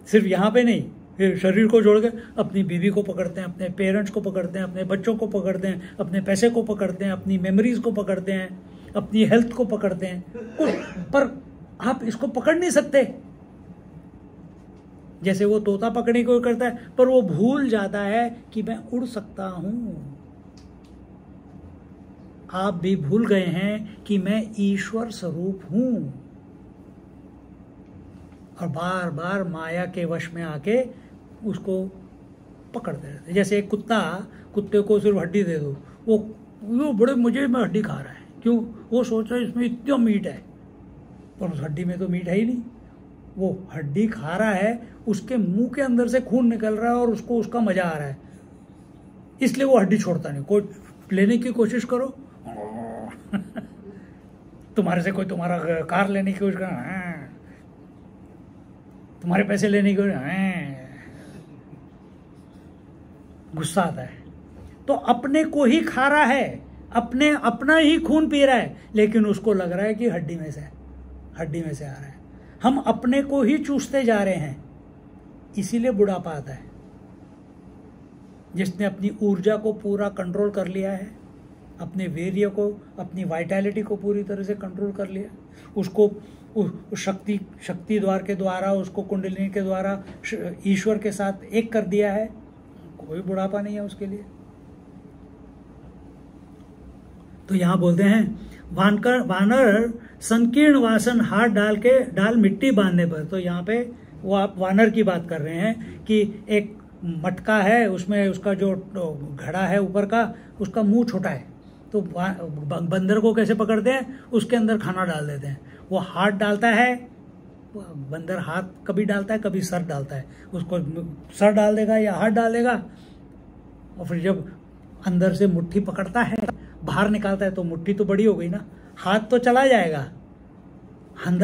सिर्फ यहाँ पे नहीं, फिर शरीर को जोड़ के अपनी बीवी को पकड़ते हैं, अपने पेरेंट्स को पकड़ते हैं, अपने बच्चों को पकड़ते हैं, अपने पैसे को पकड़ते हैं, अपनी मेमोरीज को पकड़ते हैं, अपनी हेल्थ को पकड़ते हैं। पर आप इसको पकड़ नहीं सकते। जैसे वो तोता पकड़ने को करता है, पर वो भूल जाता है कि मैं उड़ सकता हूं। आप भी भूल गए हैं कि मैं ईश्वर स्वरूप हूं, और बार बार माया के वश में आके उसको पकड़ते रहते। जैसे एक कुत्ते को सिर्फ हड्डी दे दो, वो बड़े मजे में हड्डी खा रहा है। क्यों? वो सोच रहा है इसमें इतना मीट है, पर उस हड्डी में तो मीट है ही नहीं। वो हड्डी खा रहा है, उसके मुंह के अंदर से खून निकल रहा है और उसको उसका मजा आ रहा है, इसलिए वो हड्डी छोड़ता नहीं। कोई लेने की कोशिश करो तुम्हारे से कोई तुम्हारा कार लेने की कोशिश कर, तुम्हारे पैसे लेने की कोशिश, गुस्सा आता है। तो अपने को ही खा रहा है, अपना ही खून पी रहा है, लेकिन उसको लग रहा है कि हड्डी में से आ रहा है। हम अपने को ही चूसते जा रहे हैं, इसीलिए बुढ़ापा आता है। जिसने अपनी ऊर्जा को पूरा कंट्रोल कर लिया है, अपने वीर्य को, अपनी वाइटैलिटी को पूरी तरह से कंट्रोल कर लिया, उसको शक्ति द्वार के द्वारा, उसको कुंडलिनी के द्वारा ईश्वर के साथ एक कर दिया है, कोई बुढ़ापा नहीं है उसके लिए। तो यहां बोलते हैं वानर संकीर्ण वासन हाथ डाल मिट्टी बांधने पर। तो यहाँ पे वो आप वानर की बात कर रहे हैं कि एक मटका है, उसमें उसका जो घड़ा है ऊपर का, उसका मुंह छोटा है, तो बंदर को कैसे पकड़ते हैं? उसके अंदर खाना डाल देते हैं। वो हाथ डालता है, बंदर हाथ कभी डालता है, कभी सर डालता है। उसको सर डाल देगा या हाथ डाल देगा, और फिर जब अंदर से मुट्ठी पकड़ता है, बाहर निकालता है, तो मुट्ठी तो बड़ी हो गई ना, हाथ तो चला जाएगा,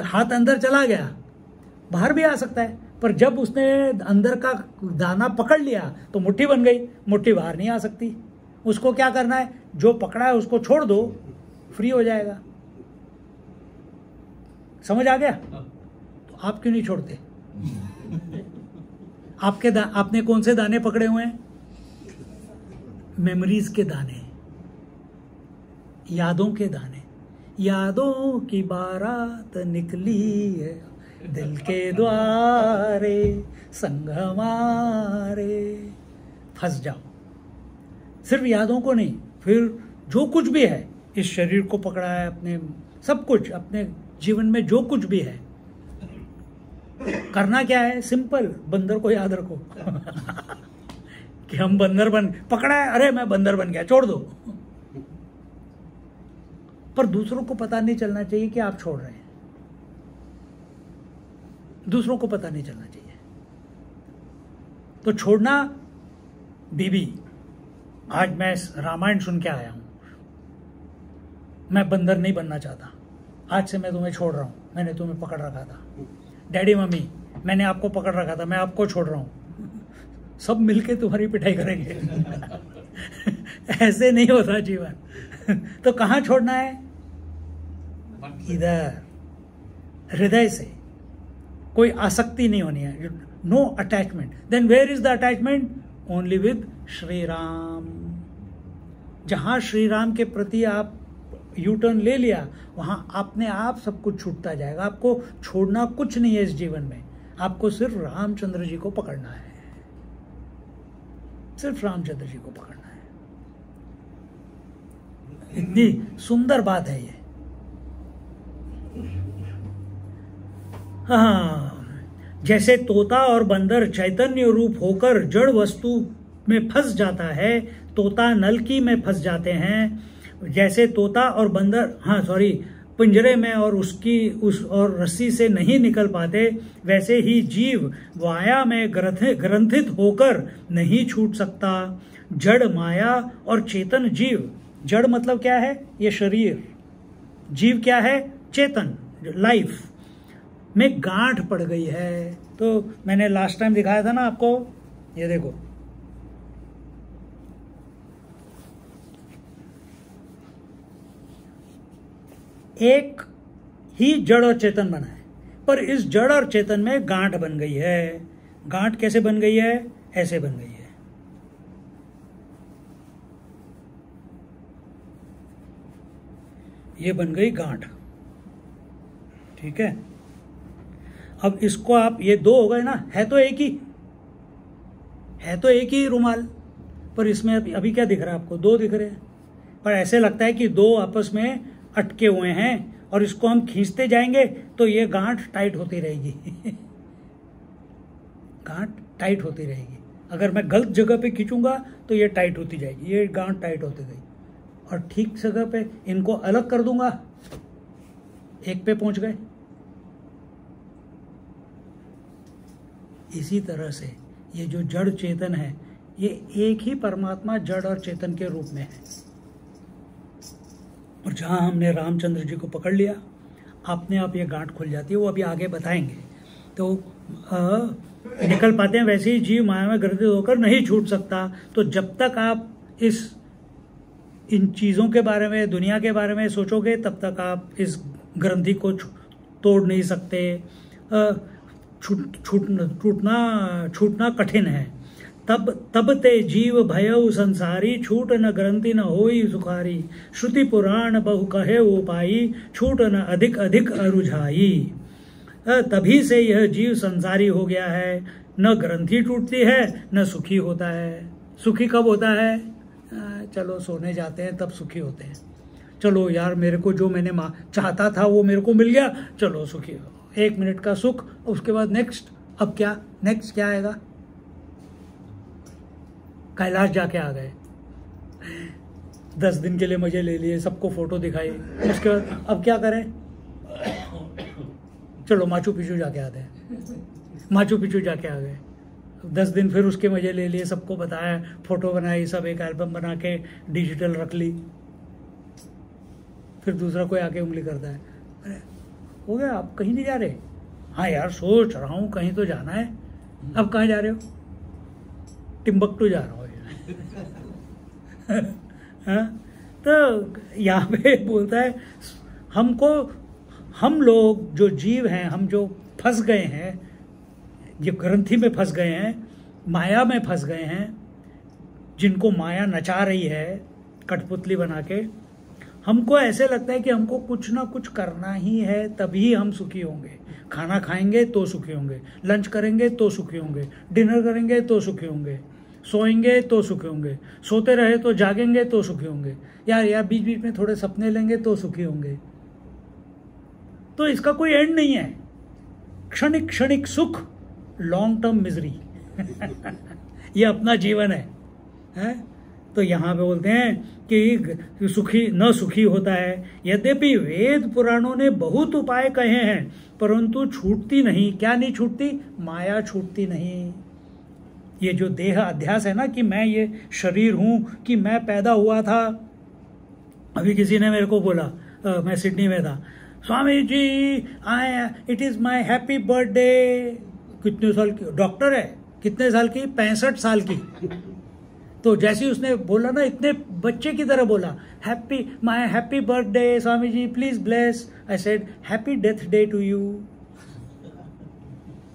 हाथ अंदर चला गया, बाहर भी आ सकता है, पर जब उसने अंदर का दाना पकड़ लिया तो मुट्ठी बन गई, मुट्ठी बाहर नहीं आ सकती। उसको क्या करना है? जो पकड़ा है उसको छोड़ दो, फ्री हो जाएगा। समझ आ गया? तो आप क्यों नहीं छोड़ते? आपने कौन से दाने पकड़े हुए हैं? मेमोरीज के दाने, यादों के दाने। यादों की बारात निकली है दिल के द्वारे, संग हमारे। फंस जाओ, सिर्फ यादों को नहीं, फिर जो कुछ भी है, इस शरीर को पकड़ा है, अपने सब कुछ, अपने जीवन में जो कुछ भी है, करना क्या है? सिंपल, बंदर को याद रखो कि हम बंदर पकड़ा है, अरे मैं बंदर बन गया, छोड़ दो। पर दूसरों को पता नहीं चलना चाहिए कि आप छोड़ रहे हैं, दूसरों को पता नहीं चलना चाहिए। तो छोड़ना, बीबी, आज मैं रामायण सुन के आया हूं, मैं बंदर नहीं बनना चाहता, आज से मैं तुम्हें छोड़ रहा हूं, मैंने तुम्हें पकड़ रखा था। डैडी मम्मी, मैंने आपको पकड़ रखा था, मैं आपको छोड़ रहा हूं। सब मिलके तुम्हारी पिटाई करेंगे ऐसे नहीं होता जीवन। तो कहाँ छोड़ना है? इधर, हृदय से। कोई आसक्ति नहीं होनी है, no attachment. Then where is the attachment? Only with Shri Ram. जहां श्री राम के प्रति आप यू टर्न ले लिया, वहां अपने आप सब कुछ छूटता जाएगा। आपको छोड़ना कुछ नहीं है इस जीवन में, आपको सिर्फ रामचंद्र जी को पकड़ना है, सिर्फ रामचंद्र जी को पकड़ना है। इतनी सुंदर बात है ये। हाँ, जैसे तोता और बंदर चैतन्य रूप होकर जड़ वस्तु में फंस जाता है, तोता नलकी में फंस जाते हैं। जैसे तोता और बंदर, पिंजरे में और और रस्सी से नहीं निकल पाते, वैसे ही जीव माया में ग्रंथित होकर नहीं छूट सकता। जड़ माया और चेतन जीव, जड़ मतलब क्या है? ये शरीर। जीव क्या है? चेतन, लाइफ में गांठ पड़ गई है। तो मैंने लास्ट टाइम दिखाया था ना आपको, ये देखो, एक ही जड़ और चेतन बना है, पर इस जड़ और चेतन में गांठ बन गई है। गांठ कैसे बन गई है? ऐसे बन गई है। ये बन गई गांठ, ठीक है। अब इसको आप, ये दो हो गए ना, है तो एक ही रुमाल, पर इसमें अभी क्या दिख रहा है आपको? दो दिख रहे हैं, पर ऐसे लगता है कि दो आपस में अटके हुए हैं, और इसको हम खींचते जाएंगे तो ये गांठ टाइट होती रहेगी। गांठ टाइट होती रहेगी। अगर मैं गलत जगह पे खींचूंगा तो ये टाइट होती जाएगी, ये गांठ टाइट होती गई। और ठीक जगह पे इनको अलग कर दूंगा, एक पे पहुंच गए। इसी तरह से ये जो जड़ चेतन है, ये एक ही परमात्मा जड़ और चेतन के रूप में है। और जहां हमने रामचंद्र जी को पकड़ लिया, अपने आप ये गांठ खुल जाती है। वो अभी आगे बताएंगे। तो निकल पाते हैं। वैसे ही जीव माया में ग्रंथित होकर नहीं छूट सकता। तो जब तक आप इन चीज़ों के बारे में, दुनिया के बारे में सोचोगे, तब तक आप इस ग्रंथि को तोड़ नहीं सकते। छूटना कठिन है। तब ते जीव भयउ संसारी, छूट न ग्रंथि न होई सुखारी। श्रुति पुराण बहु कहे उपाई, छूट न अधिक अधिक अरुझाई। तभी से यह जीव संसारी हो गया है। न ग्रंथि टूटती है, न सुखी होता है। सुखी कब होता है? चलो सोने जाते हैं तब सुखी होते हैं। चलो यार, मेरे को जो मैंने चाहता था वो मेरे को मिल गया, चलो सुखी हो। 1 मिनट का सुख, उसके बाद नेक्स्ट। अब क्या नेक्स्ट क्या आएगा? कैलाश जाके आ गए, 10 दिन के लिए मजे ले लिए, सबको फोटो दिखाई। उसके बाद अब क्या करें? चलो माचू पिचू जाके आते हैं। माचू पिचू जाके आ गए, 10 दिन फिर उसके मजे ले लिए, सबको बताया, फोटो बनाई, सब एक एल्बम बना के डिजिटल रख ली। फिर दूसरा कोई आके उंगली करता है, अरे हो गया, आप कहीं नहीं जा रहे? हाँ यार सोच रहा हूँ कहीं तो जाना है। अब कहाँ जा रहे हो? टिम्बकटू जा रहा हूँ। हाँ? तो यहाँ पे बोलता है हम लोग जो जीव हैं, हम जो फंस गए हैं, जो ग्रंथि में फंस गए हैं, माया में फंस गए हैं, जिनको माया नचा रही है कठपुतली बना के, हमको ऐसे लगता है कि हमको कुछ ना कुछ करना ही है, तभी हम सुखी होंगे। खाना खाएंगे तो सुखी होंगे, लंच करेंगे तो सुखी होंगे, डिनर करेंगे तो सुखी होंगे, सोएंगे तो सुखी होंगे, सोते रहे तो जागेंगे तो सुखी होंगे, यार बीच बीच में थोड़े सपने लेंगे तो सुखी होंगे। तो इसका कोई एंड नहीं है। क्षणिक क्षणिक सुख, लॉन्ग टर्म मिजरी। ये अपना जीवन है? तो यहाँ पे बोलते हैं कि सुखी होता है। यद्यपि वेद पुराणों ने बहुत उपाय कहे हैं, परंतु छूटती नहीं। क्या नहीं छूटती? माया छूटती नहीं। ये जो देह अध्यास है ना, कि मैं ये शरीर हूं, कि मैं पैदा हुआ था। अभी किसी ने मेरे को बोला, मैं सिडनी में था, Swami ji it is my happy birthday. कितने साल की? डॉक्टर है। कितने साल की? 65 साल की। तो जैसे ही उसने बोला ना, इतने बच्चे की तरह बोला, my happy birthday Swami ji, please bless. I said happy death day to you.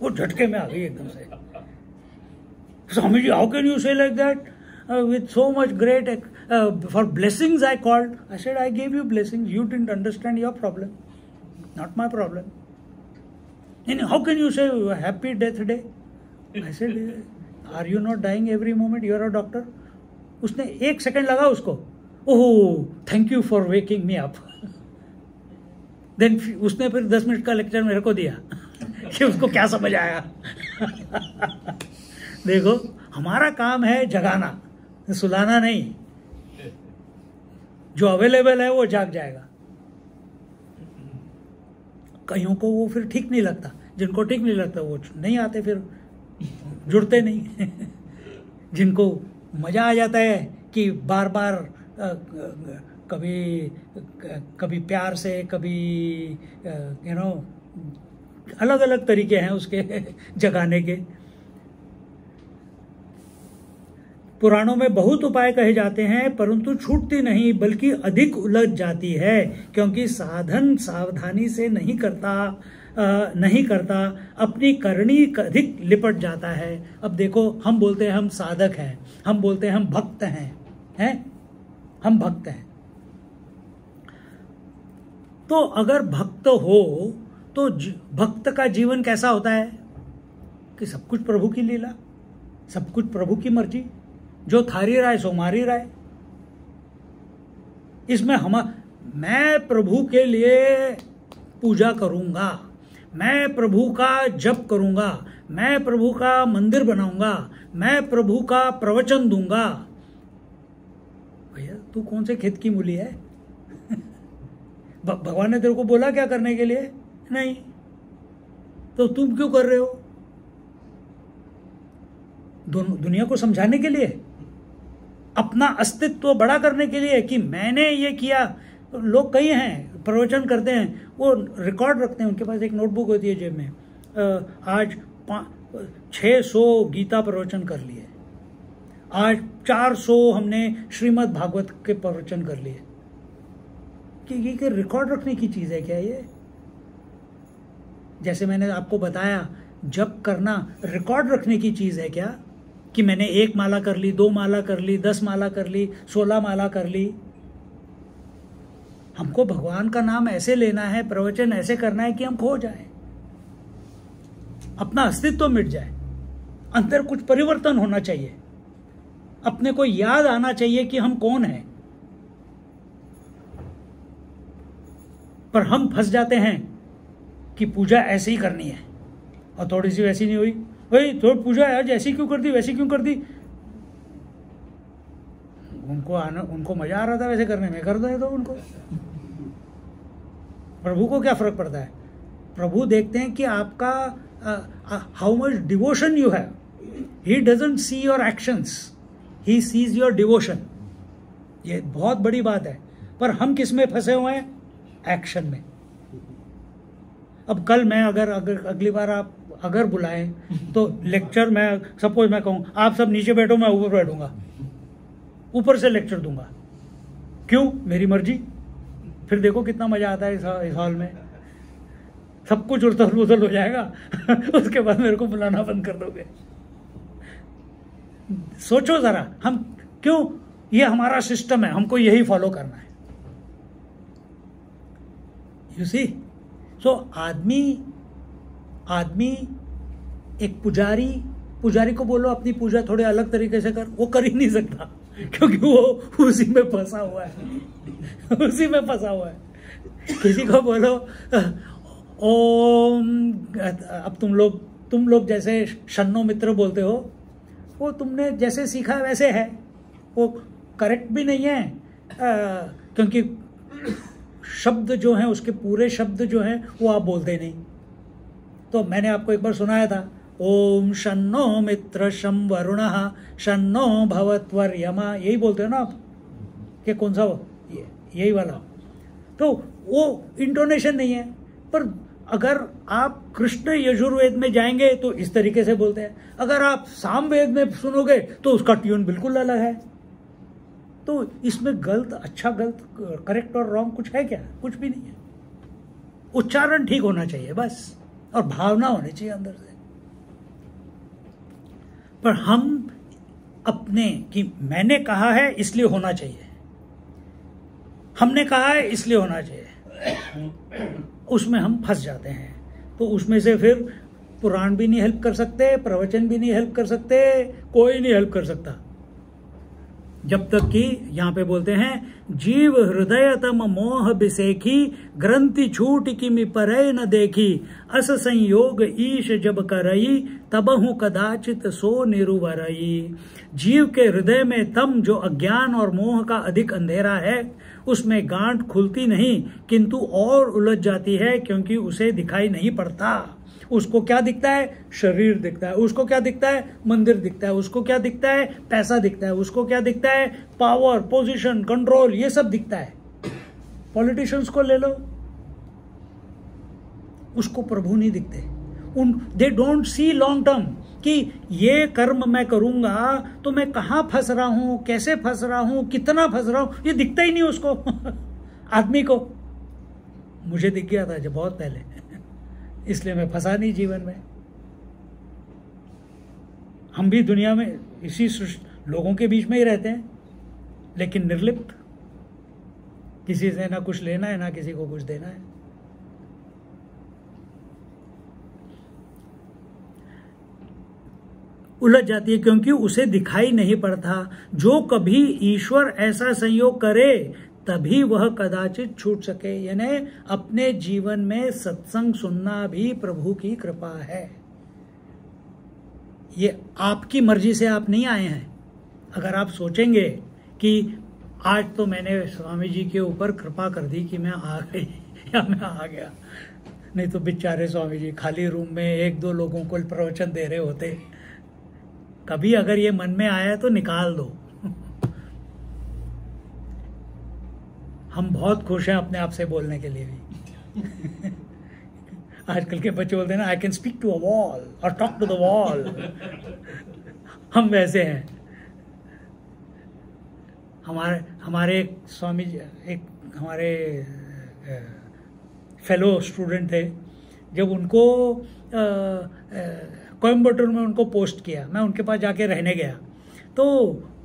वो झटके में आ गई एकदम से। Swami ji, how can you say like that, with so much great for blessings I called. I said I gave you blessings, you didn't understand your problem, not my problem. How can you say happy death day? I said are you not dying every moment, you are a doctor. उसने 1 second लगा उसको, oh thank you for waking me up. Then उसने फिर 10 minute का lecture मेरे को दिया कि उसको क्या समझ आया। देखो, हमारा काम है जगाना, सुलाना नहीं। जो अवेलेबल है वो जाग जाएगा। कईयों को वो फिर ठीक नहीं लगता, जिनको ठीक नहीं लगता वो नहीं आते, फिर जुड़ते नहीं। जिनको मजा आ जाता है कि बार बार कभी प्यार से, कभी अलग अलग तरीके हैं उसके जगाने के। पुराणों में बहुत उपाय कहे जाते हैं, परंतु छूटती नहीं बल्कि अधिक उलझ जाती है, क्योंकि साधन सावधानी से नहीं करता, अपनी करनी अधिक लिपट जाता है। अब देखो, हम बोलते हैं हम साधक हैं, हम बोलते हैं हम भक्त हैं, हम भक्त हैं। तो अगर भक्त हो तो भक्त का जीवन कैसा होता है कि सब कुछ प्रभु की लीला, सब कुछ प्रभु की मर्जी, जो थारी राय सो मारी राय। इसमें मैं प्रभु के लिए पूजा करूंगा, मैं प्रभु का जप करूंगा, मैं प्रभु का मंदिर बनाऊंगा, मैं प्रभु का प्रवचन दूंगा। भैया तू कौन से खेत की मूली है? भगवान ने तेरे को बोला क्या करने के लिए? नहीं, तो तुम क्यों कर रहे हो? दुनिया को समझाने के लिए, अपना अस्तित्व बड़ा करने के लिए कि मैंने ये किया। लोग कई हैं प्रवचन करते हैं, वो रिकॉर्ड रखते हैं, उनके पास एक नोटबुक होती है जेब में, आज 600 गीता प्रवचन कर लिए, आज 400 हमने श्रीमद् भागवत के प्रवचन कर लिए। कि ये रिकॉर्ड रखने की चीज है क्या ये? जैसे मैंने आपको बताया, जप करना रिकॉर्ड रखने की चीज है क्या? कि मैंने 1 माला कर ली, 2 माला कर ली, 10 माला कर ली, 16 माला कर ली। हमको भगवान का नाम ऐसे लेना है, प्रवचन ऐसे करना है कि हम खो जाए, अपना अस्तित्व मिट जाए, अंदर कुछ परिवर्तन होना चाहिए, अपने को याद आना चाहिए कि हम कौन हैं। पर हम फंस जाते हैं कि पूजा ऐसे ही करनी है, और थोड़ी सी वैसी नहीं हुई, भाई थोड़ी पूजा आज ऐसी क्यों कर दी, वैसी क्यों कर दी। उनको मजा आ रहा था वैसे करने में, कर दो उनको। प्रभु को क्या फर्क पड़ता है? प्रभु देखते हैं कि आपका how much devotion you have. He doesn't see your actions, he sees your devotion. ये बहुत बड़ी बात है। पर हम किस में फंसे हुए हैं? एक्शन में। अब कल मैं अगर अगली बार आप अगर बुलाएं तो लेक्चर, मैं सपोज मैं कहूं आप सब नीचे बैठो, मैं ऊपर बैठूंगा, ऊपर से लेक्चर दूंगा। क्यों? मेरी मर्जी। फिर देखो कितना मजा आता है इस हॉल में, सब कुछ उथल पुथल हो जाएगा। उसके बाद मेरे को बुलाना बंद कर दोगे। सोचो जरा, हम क्यों, ये हमारा सिस्टम है, हमको यही फॉलो करना है। यू सी, सो आदमी एक पुजारी को बोलो अपनी पूजा थोड़े अलग तरीके से कर, वो कर ही नहीं सकता, क्योंकि वो उसी में फंसा हुआ है, उसी में फंसा हुआ है। किसी को बोलो ओम, अब तुम लोग जैसे शन्नो मित्र बोलते हो, वो तुमने जैसे सीखा वैसे है, वो करेक्ट भी नहीं है, क्योंकि शब्द जो हैं, उसके पूरे शब्द जो हैं वो आप बोलते नहीं। तो मैंने आपको एक बार सुनाया था, ओम शन्नो मित्र शं वरुणः शन्नो भवत्वर्यमा, यही बोलते हो ना आप, कि कौन सा वो, यही वाला। तो वो इंटोनेशन नहीं है, पर अगर आप कृष्ण यजुर्वेद में जाएंगे तो इस तरीके से बोलते हैं, अगर आप सामवेद में सुनोगे तो उसका ट्यून बिल्कुल अलग है। तो इसमें गलत, अच्छा गलत, करेक्ट और रॉन्ग कुछ है क्या? कुछ भी नहीं है। उच्चारण ठीक होना चाहिए बस, और भावना होनी चाहिए अंदर से। पर हम अपने कि मैंने कहा है इसलिए होना चाहिए, हमने कहा है इसलिए होना चाहिए, उसमें हम फंस जाते हैं। तो उसमें से फिर पुराण भी नहीं हेल्प कर सकते, प्रवचन भी नहीं हेल्प कर सकते, कोई नहीं हेल्प कर सकता, जब तक कि यहां पे बोलते हैं जीव हृदयतम मोह बिसेखी ग्रंथि छूट किमि परय न देखी अस संयोग ईश जब करई तबहु कदाचित सो निरुवरई। जीव के हृदय में तम जो अज्ञान और मोह का अधिक अंधेरा है उसमें गांठ खुलती नहीं किंतु और उलझ जाती है, क्योंकि उसे दिखाई नहीं पड़ता। उसको क्या दिखता है? शरीर दिखता है। उसको क्या दिखता है? मंदिर दिखता है। उसको क्या दिखता है? पैसा दिखता है। उसको क्या दिखता है? पावर, पोजीशन, कंट्रोल, ये सब दिखता है। पॉलिटिशियंस को ले लो, उसको प्रभु नहीं दिखते। They don't see long term कि ये कर्म मैं करूंगा तो मैं कहां फंस रहा हूं, कैसे फंस रहा हूं, कितना फंस रहा हूं, ये दिखता ही नहीं उसको। आदमी को, मुझे दिख गया था जब बहुत पहले, इसलिए मैं फंसा नहीं जीवन में। हम भी दुनिया में इसी लोगों के बीच में ही रहते हैं, लेकिन निर्लिप्त, किसी से ना कुछ लेना है ना किसी को कुछ देना है। उलझ जाती है क्योंकि उसे दिखाई नहीं पड़ता। जो कभी ईश्वर ऐसा संयोग करे तभी वह कदाचित छूट सके। यानी अपने जीवन में सत्संग सुनना भी प्रभु की कृपा है। ये आपकी मर्जी से आप नहीं आए हैं। अगर आप सोचेंगे कि आज तो मैंने स्वामी जी के ऊपर कृपा कर दी कि मैं आ गई या मैं आ गया, नहीं तो बेचारे स्वामी जी खाली रूम में एक दो लोगों को प्रवचन दे रहे होते। कभी अगर ये मन में आया तो निकाल दो। हम बहुत खुश हैं अपने आप से बोलने के लिए भी। आजकल के बच्चे बोलते हैं ना, I can speak to a wall और टॉक टू द वॉल। हम वैसे हैं। हमारे स्वामी जी, एक हमारे फेलो स्टूडेंट थे, जब उनको कोयम्बटूर में उनको पोस्ट किया, मैं उनके पास जाके रहने गया, तो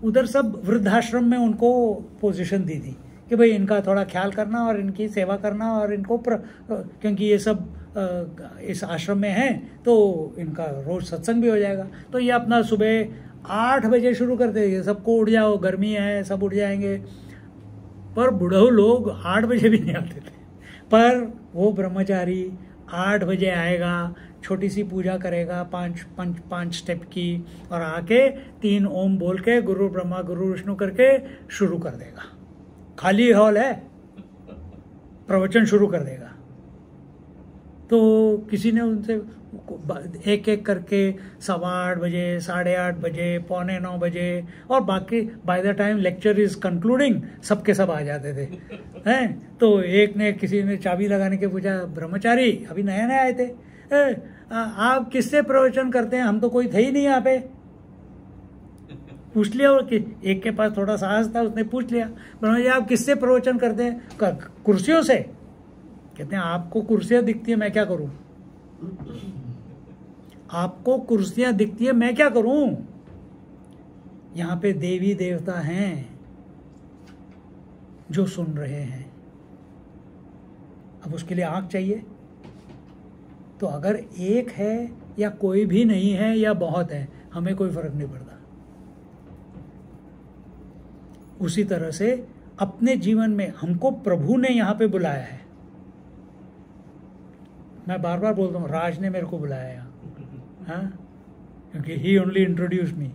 उधर सब वृद्धाश्रम में उनको पोजीशन दी थी कि भाई इनका थोड़ा ख्याल करना और इनकी सेवा करना, और इनको क्योंकि ये सब इस आश्रम में हैं तो इनका रोज सत्संग भी हो जाएगा। तो ये अपना सुबह 8 बजे शुरू करते थे, सबको उठ जाओ, गर्मी है, सब उठ जाएंगे। पर बुढ़ऊ लोग 8 बजे भी नहीं आते थे, पर वो ब्रह्मचारी 8 बजे आएगा, छोटी सी पूजा करेगा 5 स्टेप की, और आके 3 ओम बोल के गुरु ब्रह्मा गुरु विष्णु करके शुरू कर देगा। खाली हॉल है, प्रवचन शुरू कर देगा। तो किसी ने उनसे एक एक करके 8:15 बजे, 8:30 बजे, 8:45 बजे, और बाकी by the time lecture is concluding सबके सब आ जाते थे। हैं तो एक ने, किसी ने चाबी लगाने के पूछा, ब्रह्मचारी अभी नए नए आए थे, आप किससे प्रवचन करते हैं? हम तो कोई थे ही नहीं यहाँ पे। पूछ लिया, और एक के पास थोड़ा साहस था, उसने पूछ लिया, ब्रह्मा जी आप किससे प्रवचन करते हैं? कुर्सियों से। कहते हैं आपको कुर्सियां दिखती है, मैं क्या करूं? आपको कुर्सियां दिखती है, मैं क्या करूं? यहां पे देवी देवता हैं जो सुन रहे हैं। अब उसके लिए आंख चाहिए। तो अगर एक है या कोई भी नहीं है या बहुत है, हमें कोई फर्क नहीं पड़ता। उसी तरह से अपने जीवन में हमको प्रभु ने यहां पे बुलाया है। मैं बार बार बोलता हूँ, राज ने मेरे को बुलाया यहाँ, हाँ, क्योंकि ही ओनली इंट्रोड्यूस मी।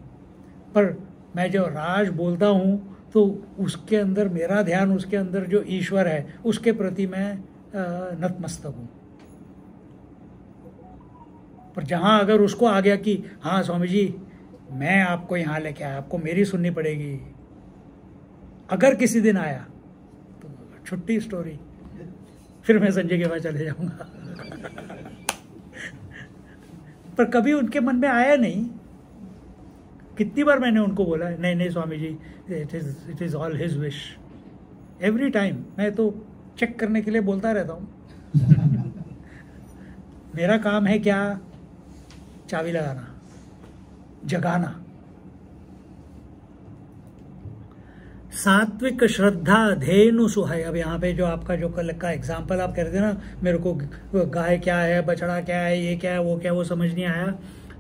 पर मैं जब राज बोलता हूँ तो उसके अंदर मेरा ध्यान, उसके अंदर जो ईश्वर है उसके प्रति मैं नतमस्तक हूँ। पर जहाँ अगर उसको आ गया कि हाँ स्वामी जी मैं आपको यहाँ लेके आया, आपको मेरी सुननी पड़ेगी, अगर किसी दिन आया तो छुट्टी स्टोरी, फिर मैं संजय के पास चले जाऊंगा। पर कभी उनके मन में आया नहीं। कितनी बार मैंने उनको बोला नहीं नहीं Swami ji, it is all his wish. Every time मैं तो चेक करने के लिए बोलता रहता हूँ। मेरा काम है क्या? चाबी लगाना, जगाना। सात्विक श्रद्धा धेनु सुहाय। अब यहाँ पे जो आपका जो कल का एग्जाम्पल आप कह रहे थे ना, मेरे को गाय क्या है, बछड़ा क्या है, ये क्या है, वो क्या है, वो समझ नहीं आया।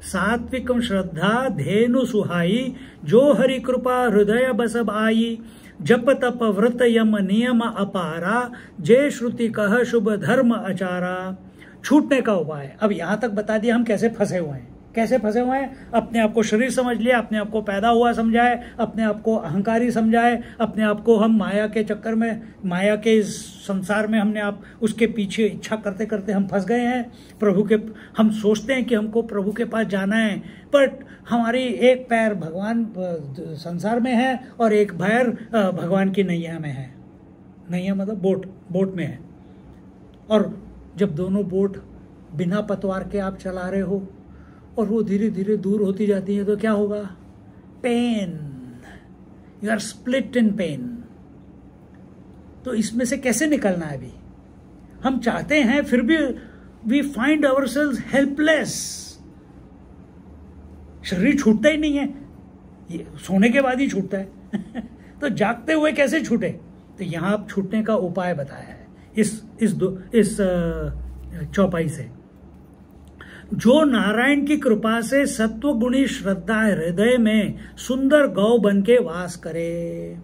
सात्विक श्रद्धा धेनु सुहाई, जो हरि कृपा हृदय बसब आई। जप तप व्रत यम नियम अपारा, जय श्रुति कह शुभ धर्म आचारा। छूटने का उपाय। अब यहां तक बता दिया हम कैसे फंसे हुए हैं। कैसे फंसे हुए हैं? अपने आप को शरीर समझ लिया, अपने आप को पैदा हुआ समझाए, अपने आप को अहंकारी समझाए, अपने आप को हम माया के चक्कर में, माया के इस संसार में हमने आप उसके पीछे इच्छा करते करते हम फंस गए हैं। प्रभु के हम सोचते हैं कि हमको प्रभु के पास जाना है, बट हमारी एक पैर भगवान संसार में है और एक पैर भगवान की नैया में है। नैया मतलब बोट में है। और जब दोनों बोट बिना पतवार के आप चला रहे हो और वो धीरे धीरे दूर होती जाती है, तो क्या होगा? Pain. You are split in pain. तो इसमें से कैसे निकलना है? अभी हम चाहते हैं, फिर भी वी फाइंड आवरसेल्व्स हेल्पलेस। शरीर छूटता ही नहीं है, ये सोने के बाद ही छूटता है। तो जागते हुए कैसे छूटे? तो यहां आप छूटने का उपाय बताया है इस चौपाई से। जो नारायण की कृपा से सत्व गुणी श्रद्धा हृदय में सुंदर गौ बन के वास करे।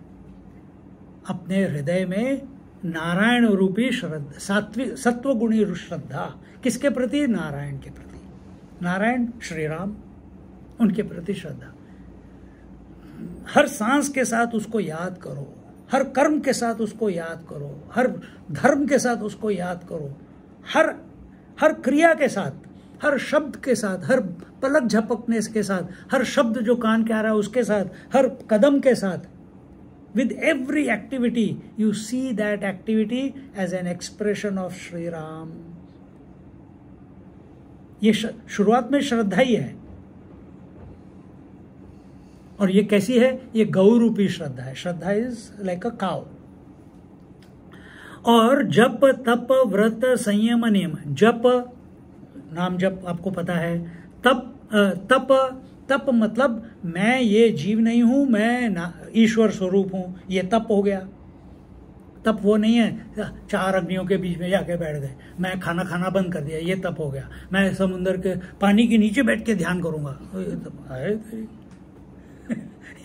अपने हृदय में नारायण रूपी श्रद्धा, सात्विक सत्व गुणी श्रद्धा किसके प्रति? नारायण के प्रति। नारायण श्री राम, उनके प्रति श्रद्धा। हर सांस के साथ उसको याद करो, हर कर्म के साथ उसको याद करो, हर धर्म के साथ उसको याद करो, हर क्रिया के साथ, हर शब्द के साथ, हर पलक झपकने के साथ, हर शब्द जो कान के आ रहा है उसके साथ, हर कदम के साथ। With every activity you see that activity as an expression of Shri Ram. ये शुरुआत में श्रद्धा ही है। और ये कैसी है? ये गौ रूपी श्रद्धा है। श्रद्धा इज लाइक अ काउ। और जप तप व्रत संयम नियम। जप, नाम जप आपको पता है। तप मतलब मैं ये जीव नहीं हूं, मैं ईश्वर स्वरूप हूं, ये तप हो गया। तप वो नहीं है 4 अग्नियों के बीच में जाके बैठ गए, मैं खाना बंद कर दिया, ये तप हो गया। मैं समुद्र के पानी के नीचे बैठ के ध्यान करूंगा, ये तप है।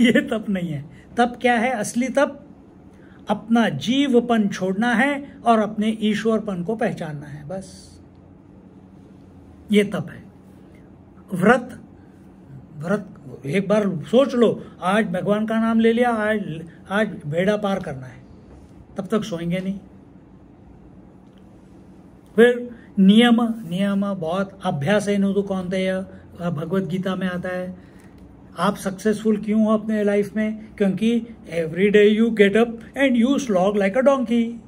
ये तप नहीं है। तप क्या है? असली तप अपना जीवपन छोड़ना है और अपने ईश्वरपन को पहचानना है, बस ये तप है। व्रत एक बार सोच लो, आज भगवान का नाम ले लिया, आज बेड़ा पार करना है, तब तक सोएंगे नहीं। फिर नियम बहुत अभ्यास है नु कौनते, भगवत गीता में आता है। आप सक्सेसफुल क्यों हो अपने लाइफ में? क्योंकि every day you get up and you slog like a donkey.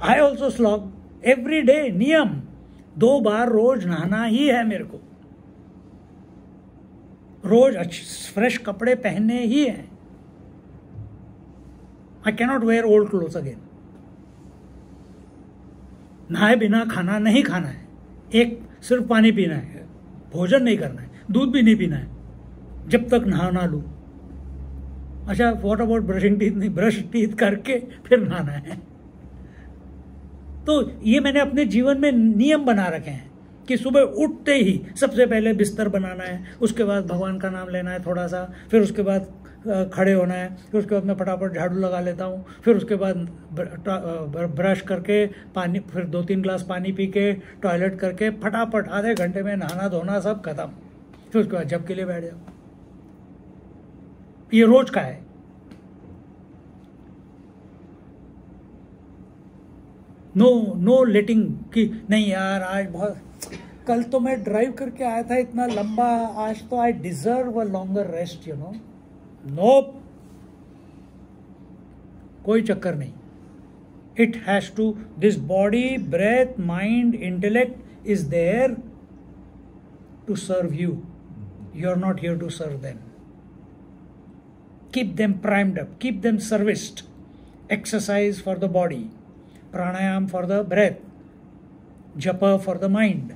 I also slog every day. नियम 2 बार रोज नहाना ही है मेरे को, रोज फ्रेश कपड़े पहनने ही है। I cannot wear old clothes again. नहाए बिना खाना नहीं खाना है, एक सिर्फ पानी पीना है, भोजन नहीं करना है, दूध भी नहीं पीना है जब तक नहा ना लूं। अच्छा, व्हाट अबाउट ब्रशिंग टीथ? नहीं, ब्रश टीथ करके फिर नहाना है। तो ये मैंने अपने जीवन में नियम बना रखे हैं कि सुबह उठते ही सबसे पहले बिस्तर बनाना है, उसके बाद भगवान का नाम लेना है थोड़ा सा, फिर उसके बाद खड़े होना है, फिर उसके बाद मैं फटाफट झाड़ू लगा लेता हूँ, फिर उसके बाद ब्रश करके पानी, फिर 2-3 ग्लास पानी पी के टॉयलेट करके फटाफट आधे घंटे में नहाना धोना सब खत्म, फिर उसके बाद जप के लिए बैठ जाओ। ये रोज का है। नो लेटिंग कि नहीं यार आज बहुत, कल तो मैं ड्राइव करके आया था इतना लंबा, आज तो I deserve a longer rest, you know. No, कोई चक्कर नहीं. It has to, this body, breath, mind, intellect is there to serve you. You are not here to serve them. Keep them primed up, keep them serviced. Exercise for the body, pranayam for the breath, japa for the mind,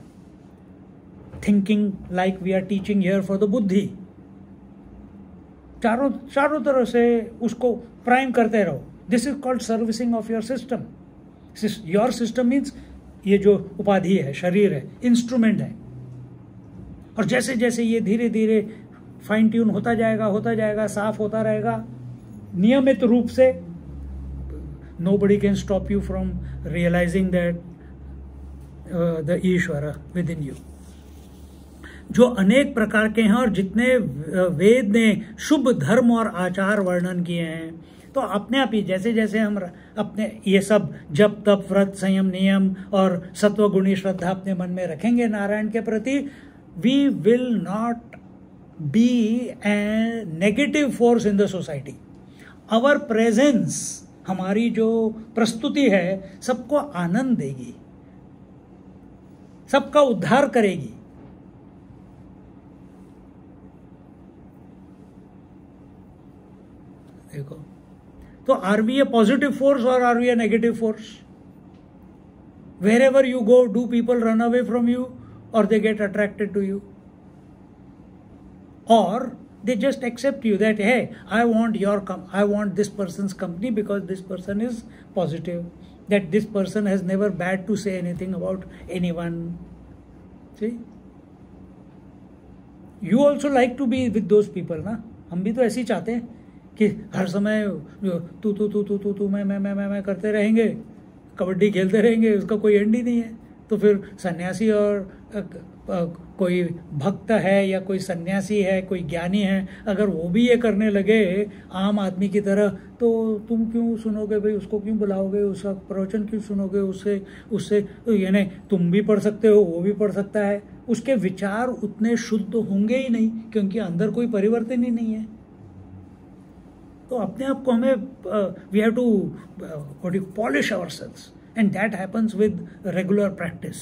thinking like we are teaching here for the buddhi. चारों तरह से उसको prime करते रहो. This is called servicing of your system. Your system means ये जो उपाधि है, शरीर है, इंस्ट्रूमेंट है. और जैसे जैसे ये धीरे धीरे फाइन ट्यून होता जाएगा, साफ होता रहेगा नियमित रूप से, nobody can stop you from realizing that the Ishwar within you. जो अनेक प्रकार के हैं और जितने वेद ने शुभ धर्म और आचार वर्णन किए हैं, तो अपने आप ही जैसे जैसे हम अपने ये सब जप तप व्रत संयम नियम और सत्वगुणी श्रद्धा अपने मन में रखेंगे नारायण के प्रति, we will not be a negative force in the society. Our presence, हमारी जो प्रस्तुति है, सबको आनंद देगी, सबका उद्धार करेगी. देखो, तो are we a positive force और are we a negative force? Wherever you go, do people run away from you और they get attracted to you, or they just accept you that, hey, I want this person's company because this person is positive, that this person has never bad to say anything about anyone. See, you also like to be with those people ना. हम भी तो ऐसे ही चाहते हैं कि हर समय तू मैं करते रहेंगे, कबड्डी खेलते रहेंगे, उसका कोई एंड ही नहीं है. तो फिर सन्यासी और कोई भक्त है या कोई सन्यासी है, कोई ज्ञानी है, अगर वो भी ये करने लगे आम आदमी की तरह, तो तुम क्यों सुनोगे भाई? उसको क्यों बुलाओगे? उसका प्रवचन क्यों सुनोगे? उससे तो यानी तुम भी पढ़ सकते हो, वो भी पढ़ सकता है. उसके विचार उतने शुद्ध होंगे ही नहीं क्योंकि अंदर कोई परिवर्तन ही नहीं है. तो अपने आप को हमें we have to polish ourselves, and that happens with regular practice.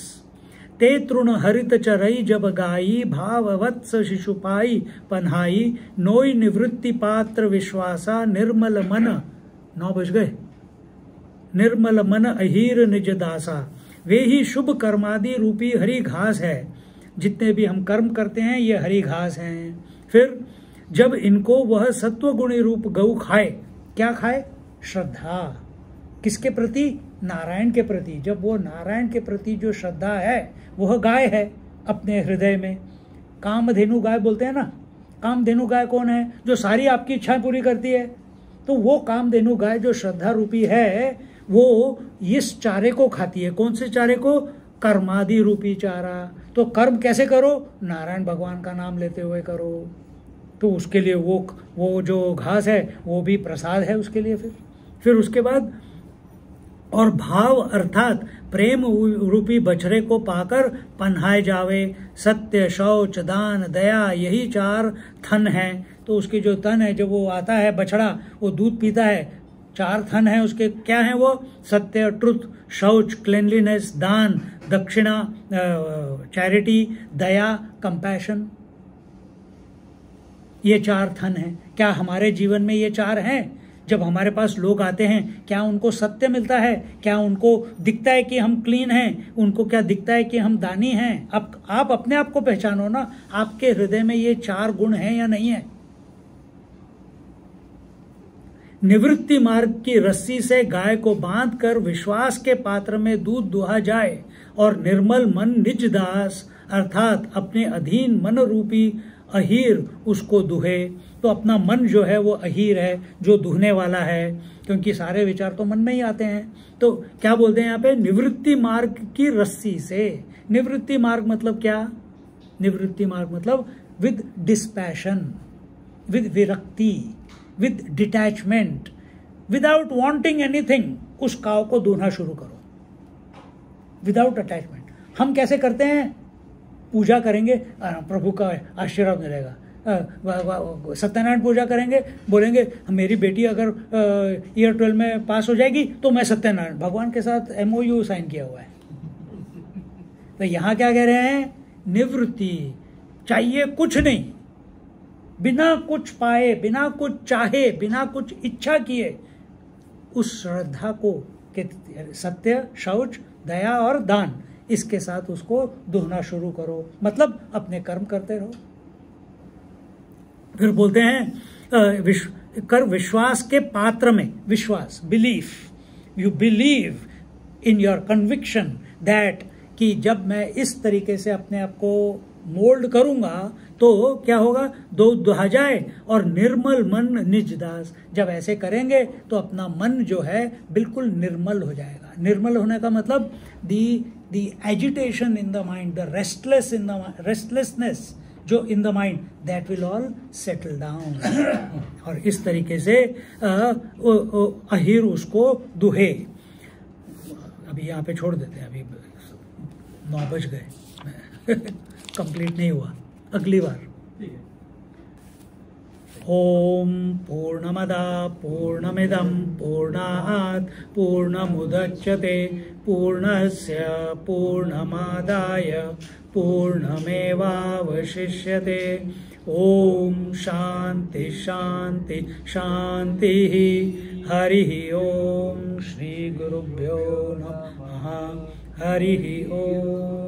ते तृण हरित चरई जब गाई, भाव वत्स शिशुपाई पन्हाई, नोई निवृत्ति पात्र विश्वासा, निर्मल मन 9 बज गए, निर्मल मन अहीर निज दासा. वे ही शुभ कर्मादि रूपी हरी घास है. जितने भी हम कर्म करते हैं ये हरी घास हैं. फिर जब इनको वह सत्वगुणी रूप गौ खाए, क्या खाए? श्रद्धा. किसके प्रति? नारायण के प्रति. जब वो नारायण के प्रति जो श्रद्धा है, वह गाय है अपने हृदय में. कामधेनु गाय बोलते हैं ना. कामधेनु गाय कौन है? जो सारी आपकी इच्छाएं पूरी करती है. तो वो कामधेनु गाय जो श्रद्धा रूपी है, वो इस चारे को खाती है. कौन से चारे को? कर्मादि रूपी चारा. तो कर्म कैसे करो? नारायण भगवान का नाम लेते हुए करो. तो उसके लिए वो जो घास है वो भी प्रसाद है उसके लिए. फिर उसके बाद और भाव अर्थात प्रेम रूपी बछड़े को पाकर पन्हाए जावे. सत्य, शौच, दान, दया, यही 4 थन हैं. तो उसके जो तन है, जब वो आता है बछड़ा, वो दूध पीता है, 4 थन हैं उसके. क्या हैं वो? सत्य, ट्रुथ, शौच, क्लेनलीनेस, दान, दक्षिणा, चैरिटी, दया, कंपैशन. ये 4 थन हैं. क्या हमारे जीवन में ये 4 हैं? जब हमारे पास लोग आते हैं, क्या उनको सत्य मिलता है? क्या उनको दिखता है कि हम क्लीन हैं? उनको क्या दिखता है कि हम दानी हैं? आप अपने आप को पहचानो ना. आपके हृदय में ये 4 गुण हैं या नहीं है? निवृत्ति मार्ग की रस्सी से गाय को बांधकर विश्वास के पात्र में दूध दुहा जाए और निर्मल मन निज दास अर्थात अपने अधीन मन रूपी अहीर उसको दुहे. तो अपना मन जो है वो अहीर है, जो दुहने वाला है, क्योंकि सारे विचार तो मन में ही आते हैं. तो क्या बोलते हैं यहाँ पे? निवृत्ति मार्ग की रस्सी से. निवृत्ति मार्ग मतलब क्या? निवृत्ति मार्ग मतलब with dispassion, with virakti, with detachment, without wanting anything. उस काव को दुहना शुरू करो विदाउट अटैचमेंट. हम कैसे करते हैं? पूजा करेंगे, प्रभु का आशीर्वाद मिलेगा. सत्यनारायण पूजा करेंगे, बोलेंगे मेरी बेटी अगर ईयर 12 में पास हो जाएगी तो मैं सत्यनारायण, भगवान के साथ MOU साइन किया हुआ है। तो यहाँ क्या कह रहे हैं, निवृत्ति चाहिए कुछ नहीं, बिना कुछ पाए, बिना कुछ चाहे, बिना कुछ इच्छा किए उस श्रद्धा को कि सत्य, शौच, दया और दान, इसके साथ उसको दुहना शुरू करो, मतलब अपने कर्म करते रहो। फिर बोलते हैं विश्वास के पात्र में, विश्वास, belief, you believe in your conviction that, कि जब मैं इस तरीके से अपने आप को मोल्ड करूंगा तो क्या होगा, दो दुहा जाए और निर्मल मन निज दास। जब ऐसे करेंगे तो अपना मन जो है बिल्कुल निर्मल हो जाएगा। निर्मल होने का मतलब the agitation in the mind, the restlessness जो in the mind, that will all settle down. और इस तरीके से अहिर उसको दुहे। अभी यहाँ पे छोड़ देते हैं, अभी 9 बज गए, कंप्लीट नहीं हुआ, अगली बार। ओम पूर्णमदा पूर्णमिदं पूर्णात् पूर्णमुदच्यते पूर्णस्य पूर्णमादाय पूर्णमेवावशिष्यते। ओम शांति शांति शांति। हरि ओम। श्री गुरुभ्यो नमः। हरि ओम।